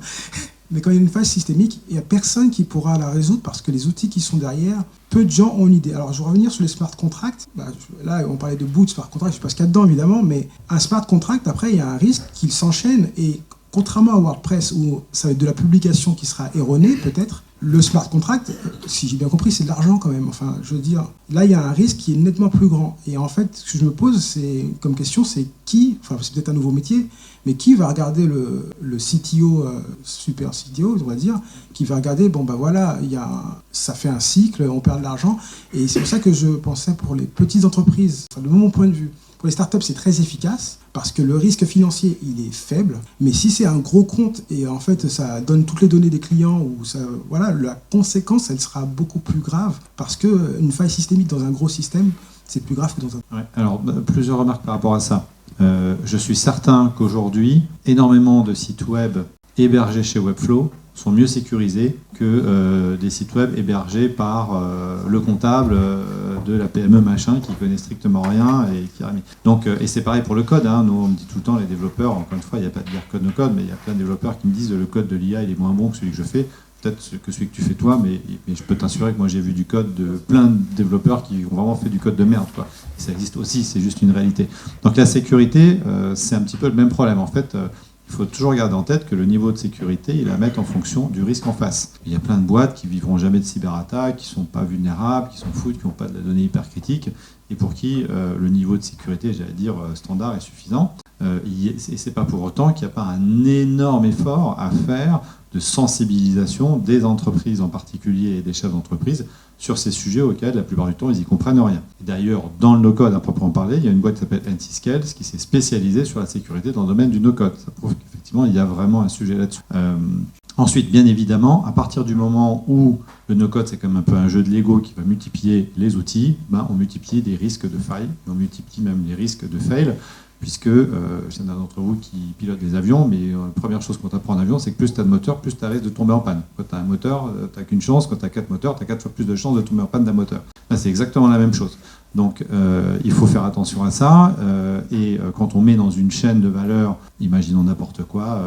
Speaker 10: mais quand il y a une faille systémique, il n'y a personne qui pourra la résoudre parce que les outils qui sont derrière, peu de gens ont une idée. Alors je vais revenir sur les smart contracts. Là, on parlait de bout de smart contract, je ne sais pas ce qu'il y a dedans évidemment, mais un smart contract, après, il y a un risque qu'il s'enchaîne et contrairement à WordPress où ça va être de la publication qui sera erronée peut-être, le smart contract, si j'ai bien compris, c'est de l'argent quand même. Enfin, je veux dire, là, il y a un risque qui est nettement plus grand. Et en fait, ce que je me pose comme question, c'est qui, enfin, c'est peut-être un nouveau métier, mais qui va regarder le CTO, super CTO, on va dire, qui va regarder, bon, ben voilà, ça fait un cycle, on perd de l'argent. Et c'est pour ça que je pensais pour les petites entreprises, enfin, de mon point de vue, pour les startups, c'est très efficace parce que le risque financier, il est faible. Mais si c'est un gros compte et en fait, ça donne toutes les données des clients, ou ça, voilà, la conséquence, elle sera beaucoup plus grave parce qu'une faille systémique dans un gros système, c'est plus grave que dans un...
Speaker 4: Ouais, alors, plusieurs remarques par rapport à ça. Je suis certain qu'aujourd'hui, énormément de sites web hébergés chez Webflow sont mieux sécurisés que des sites web hébergés par le comptable de la PME machin qui connaît strictement rien et qui a mis. Donc, et c'est pareil pour le code. Hein. Nous, on me dit tout le temps, les développeurs, encore une fois, il n'y a pas de dire code no code, mais il y a plein de développeurs qui me disent le code de l'IA il est moins bon que celui que je fais. Peut-être que celui que tu fais toi, mais je peux t'assurer que moi j'ai vu du code de plein de développeurs qui ont vraiment fait du code de merde, quoi. Et ça existe aussi, c'est juste une réalité. Donc la sécurité, c'est un petit peu le même problème. En fait, il faut toujours garder en tête que le niveau de sécurité, il est à mettre en fonction du risque en face. Il y a plein de boîtes qui vivront jamais de cyberattaques, qui sont pas vulnérables, qui s'en foutent, qui n'ont pas de la donnée hyper critique, et pour qui le niveau de sécurité, j'allais dire, standard est suffisant. Et c'est pas pour autant qu'il n'y a pas un énorme effort à faire de sensibilisation des entreprises en particulier et des chefs d'entreprise sur ces sujets auxquels la plupart du temps ils y comprennent rien. D'ailleurs, dans le no-code à proprement parler, il y a une boîte qui s'appelle NC-Scales qui s'est spécialisée sur la sécurité dans le domaine du no-code. Ça prouve qu'effectivement il y a vraiment un sujet là-dessus. Ensuite, bien évidemment, à partir du moment où le no-code c'est comme un peu un jeu de Lego qui va multiplier les outils, on multiplie des risques de faille, on multiplie même les risques de fail. Puisque, je sais d'entre vous qui pilotent des avions, mais la première chose qu'on t'apprend en avion, c'est que plus tu as de moteur, plus tu as risque de tomber en panne. Quand tu as un moteur, tu n'as qu'une chance. Quand tu as 4 moteurs, tu as 4 fois plus de chances de tomber en panne d'un moteur. Là, c'est exactement la même chose. Donc, il faut faire attention à ça. Et quand on met dans une chaîne de valeur, imaginons n'importe quoi,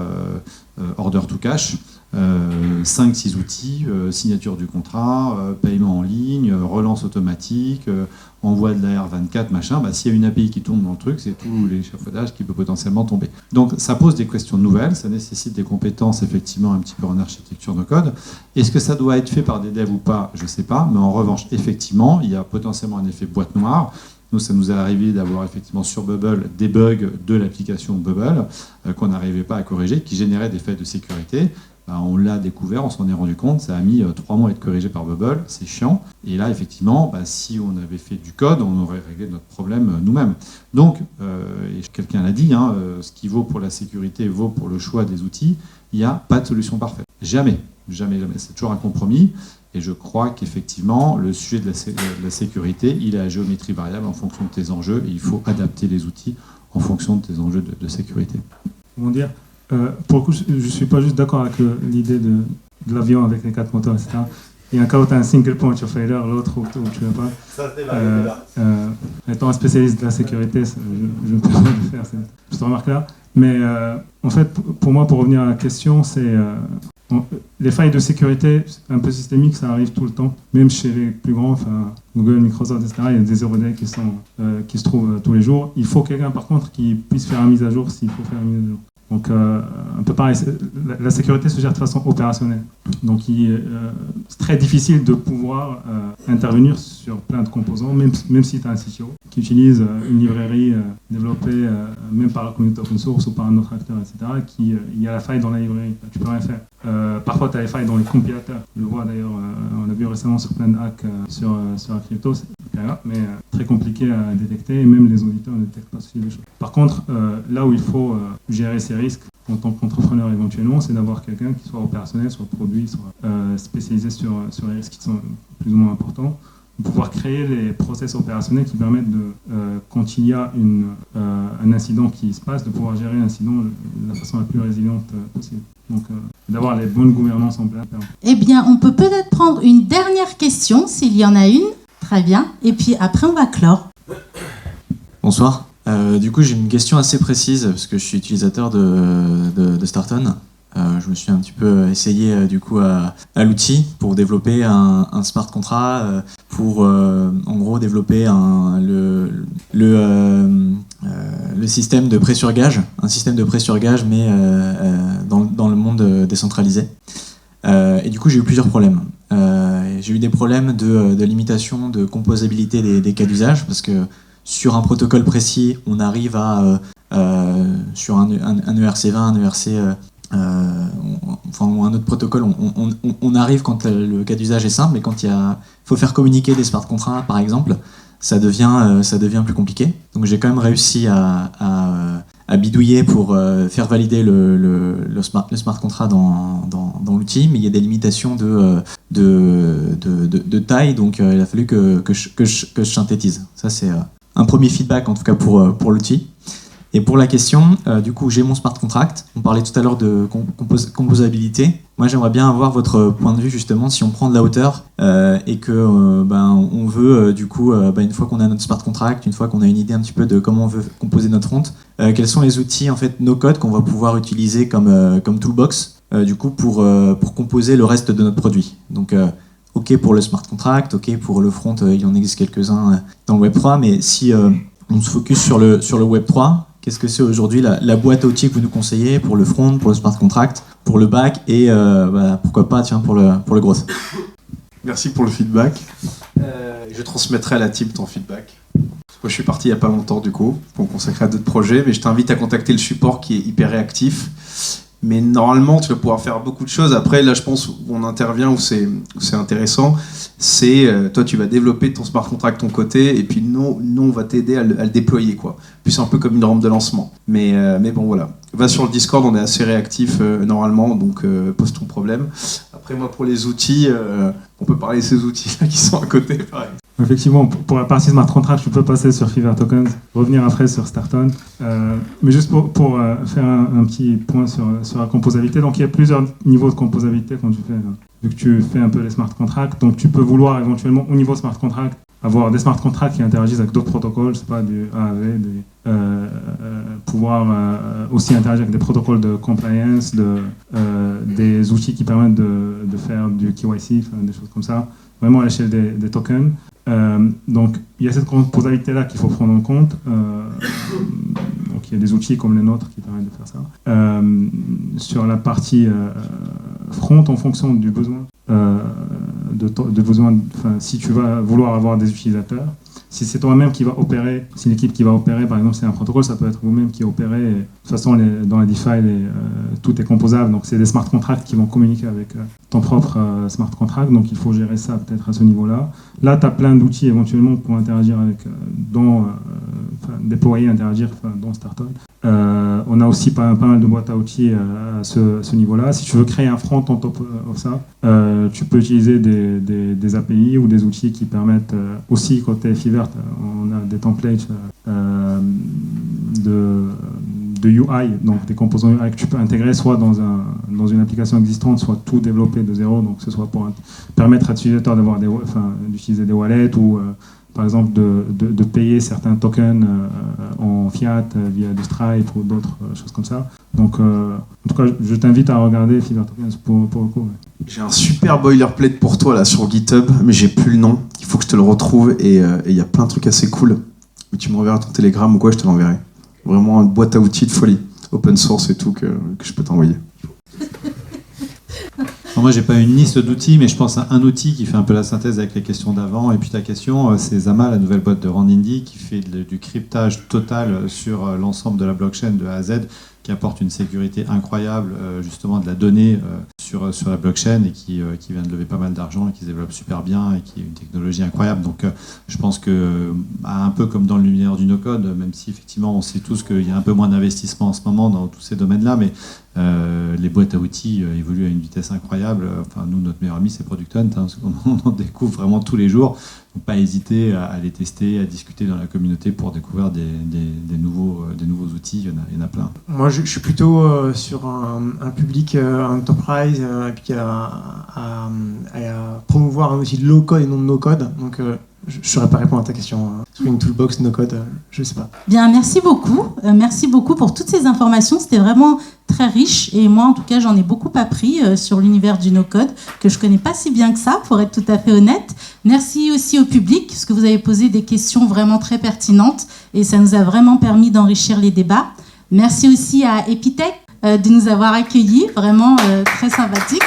Speaker 4: order to cash, 5-6 outils, signature du contrat, paiement en ligne, relance automatique, envoi de la R24, machin, s'il y a une API qui tombe dans le truc, c'est tout l'échafaudage qui peut potentiellement tomber. Donc ça pose des questions nouvelles, ça nécessite des compétences effectivement un petit peu en architecture de code. Est-ce que ça doit être fait par des devs ou pas? Je ne sais pas, mais en revanche, effectivement, il y a potentiellement un effet boîte noire. Nous, ça nous est arrivé d'avoir effectivement sur Bubble des bugs de l'application Bubble qu'on n'arrivait pas à corriger, qui généraient des failles de sécurité. On l'a découvert, on s'en est rendu compte, ça a mis 3 mois à être corrigé par Bubble, c'est chiant. Et là, effectivement, si on avait fait du code, on aurait réglé notre problème nous-mêmes. Donc, et quelqu'un l'a dit, ce qui vaut pour la sécurité vaut pour le choix des outils, il n'y a pas de solution parfaite. Jamais, jamais, jamais. C'est toujours un compromis. Et je crois qu'effectivement, le sujet de la sécurité, il est à géométrie variable en fonction de tes enjeux, et il faut adapter les outils en fonction de tes enjeux de sécurité.
Speaker 2: Comment dire, pour le coup, je ne suis pas juste d'accord avec l'idée de l'avion avec les 4 moteurs, etc. Il y a un cas où tu as un single point of failure, l'autre où tu n'as pas.
Speaker 7: Ça se débat,
Speaker 2: étant un spécialiste de la sécurité, je ne peux pas le faire cette remarque-là. Mais en fait, pour moi, pour revenir à la question, c'est les failles de sécurité un peu systémiques, ça arrive tout le temps. Même chez les plus grands, Google, Microsoft, etc., il y a des zero day qui se trouvent tous les jours. Il faut quelqu'un, par contre, qui puisse faire une mise à jour s'il faut faire une mise à jour. Donc, un peu pareil, la sécurité se gère de façon opérationnelle. Donc, c'est très difficile de pouvoir intervenir sur plein de composants, même si tu as un CTO qui utilise une librairie développée même par la communauté open source ou par un autre acteur, etc., il y a la faille dans la librairie. Tu peux rien faire. Parfois, tu as les failles dans les compilateurs. Je le vois d'ailleurs, on l'a vu récemment sur plein de hacks sur la crypto, mais très compliqué à détecter, et même les auditeurs ne détectent pas ce type de choses. Par contre, là où il faut gérer ces risques en tant qu'entrepreneur éventuellement, c'est d'avoir quelqu'un qui soit opérationnel, soit produit, soit spécialisé sur les risques qui sont plus ou moins importants, de pouvoir créer les process opérationnels qui permettent de, quand il y a un incident qui se passe, de pouvoir gérer l'incident de la façon la plus résiliente possible. Donc, d'avoir les bonnes gouvernances en place.
Speaker 1: Eh bien, on peut peut-être prendre une dernière question, s'il y en a une. Très bien. Et puis après, on va clore.
Speaker 11: Bonsoir. Du coup, j'ai une question assez précise, parce que je suis utilisateur de Starton. Je me suis un petit peu essayé du coup à l'outil pour développer un smart contract, pour en gros développer le système de pré-surgage, un système de pré-surgage mais dans le monde décentralisé. Et du coup, j'ai eu plusieurs problèmes. J'ai eu des problèmes de limitation, de composabilité des cas d'usage, parce que sur un protocole précis, on arrive à, sur un ERC20, un ERC... ou un autre protocole, on arrive quand le cas d'usage est simple, mais quand il faut faire communiquer des smart contracts, par exemple, ça devient plus compliqué. Donc j'ai quand même réussi à bidouiller pour faire valider le smart contract dans l'outil, mais il y a des limitations de taille, donc il a fallu que je synthétise. Ça c'est un premier feedback en tout cas pour l'outil. Et pour la question, du coup, j'ai mon smart contract. On parlait tout à l'heure de composabilité. Moi, j'aimerais bien avoir votre point de vue, justement, si on prend de la hauteur et que on veut, du coup, une fois qu'on a notre smart contract, une fois qu'on a une idée un petit peu de comment on veut composer notre front, quels sont les outils, en fait, no-code qu'on va pouvoir utiliser comme toolbox, du coup, pour composer le reste de notre produit. Donc, OK pour le smart contract, OK pour le front, il y en existe quelques-uns dans le Web3, mais si on se focus sur le Web3, qu'est-ce que c'est aujourd'hui la boîte à outils que vous nous conseillez pour le front, pour le smart contract, pour le back et pourquoi pas pour le growth.
Speaker 5: Merci pour le feedback. Je transmettrai à la team ton feedback. Moi, je suis parti il n'y a pas longtemps du coup pour me consacrer à d'autres projets, mais je t'invite à contacter le support qui est hyper réactif. Mais normalement, tu vas pouvoir faire beaucoup de choses. Après, là, je pense où on intervient, où c'est intéressant, c'est toi, tu vas développer ton smart contract de ton côté, et puis nous on va t'aider à le déployer, quoi. Puis c'est un peu comme une rampe de lancement. Mais bon, voilà. Va sur le Discord, on est assez réactif normalement, donc pose ton problème. Après, moi, pour les outils, on peut parler de ces outils-là qui sont à côté, pareil.
Speaker 2: Effectivement, pour la partie smart contract, tu peux passer sur Fever Tokens, revenir après sur Starton. Mais juste pour faire un petit point sur la composabilité, donc il y a plusieurs niveaux de composabilité quand tu fais, vu que tu fais un peu les smart contracts. Donc tu peux vouloir éventuellement au niveau smart contract avoir des smart contracts qui interagissent avec d'autres protocoles, c'est pas du A à Z, pouvoir aussi interagir avec des protocoles de compliance, des outils qui permettent de faire du KYC, des choses comme ça, vraiment à l'échelle des tokens. Donc il y a cette composabilité-là qu'il faut prendre en compte. Donc il y a des outils comme les nôtres qui permettent de faire ça. Sur la partie front, en fonction du besoin, si tu vas vouloir avoir des utilisateurs, si c'est toi-même qui va opérer, si l'équipe qui va opérer, par exemple, c'est un protocole, ça peut être vous-même qui opérez. Et, de toute façon, dans la DeFi, tout est composable. Donc, c'est des smart contracts qui vont communiquer avec ton propre smart contract. Donc, il faut gérer ça peut-être à ce niveau-là. Là, tu as plein d'outils éventuellement pour interagir avec, déployer, interagir dans Starton. On a aussi pas mal de boîtes à outils à ce niveau-là. Si tu veux créer un front en top of ça, tu peux utiliser des API ou des outils qui permettent aussi, côté Fever, on a des templates de UI, donc des composants UI que tu peux intégrer soit dans une application existante, soit tout développer de zéro, donc que ce soit pour permettre à l'utilisateur d'utiliser des wallets ou par exemple de payer certains tokens en fiat via du Stripe ou d'autres choses comme ça. Donc en tout cas, je t'invite à regarder Fever Tokens pour le coup. Ouais.
Speaker 5: J'ai un super boilerplate pour toi là sur GitHub, mais j'ai plus le nom. Il faut que je te le retrouve et il y a plein de trucs assez cool. Mais tu m'enverras ton Telegram ou quoi, je te l'enverrai. Vraiment une boîte à outils de folie, open source et tout que je peux t'envoyer.
Speaker 4: Moi, j'ai pas une liste d'outils, mais je pense à un outil qui fait un peu la synthèse avec les questions d'avant. Et puis ta question, c'est Zama, la nouvelle boîte de Randindy, qui fait du cryptage total sur l'ensemble de la blockchain de A à Z, qui apporte une sécurité incroyable, justement, de la donnée sur la blockchain et qui vient de lever pas mal d'argent et qui se développe super bien et qui est une technologie incroyable. Donc, je pense que, un peu comme dans l'univers du no-code, même si effectivement on sait tous qu'il y a un peu moins d'investissement en ce moment dans tous ces domaines-là, mais les boîtes à outils évoluent à une vitesse incroyable. Enfin, nous, notre meilleur ami, c'est Product Hunt, parce qu'on en découvre vraiment tous les jours. Donc, pas hésiter à les tester, à discuter dans la communauté pour découvrir des nouveaux outils. Il y en a plein.
Speaker 3: Moi, je suis plutôt sur un public enterprise et puis à promouvoir un outil de low-code et non de no-code. Donc, je ne saurais pas répondre à ta question. Sur une toolbox no-code, je ne sais pas.
Speaker 1: Bien, merci beaucoup. Merci beaucoup pour toutes ces informations. C'était vraiment très riche. Et moi, en tout cas, j'en ai beaucoup appris sur l'univers du no-code, que je ne connais pas si bien que ça, pour être tout à fait honnête. Merci aussi au public, parce que vous avez posé des questions vraiment très pertinentes. Et ça nous a vraiment permis d'enrichir les débats. Merci aussi à Epitech de nous avoir accueillis, vraiment très sympathique.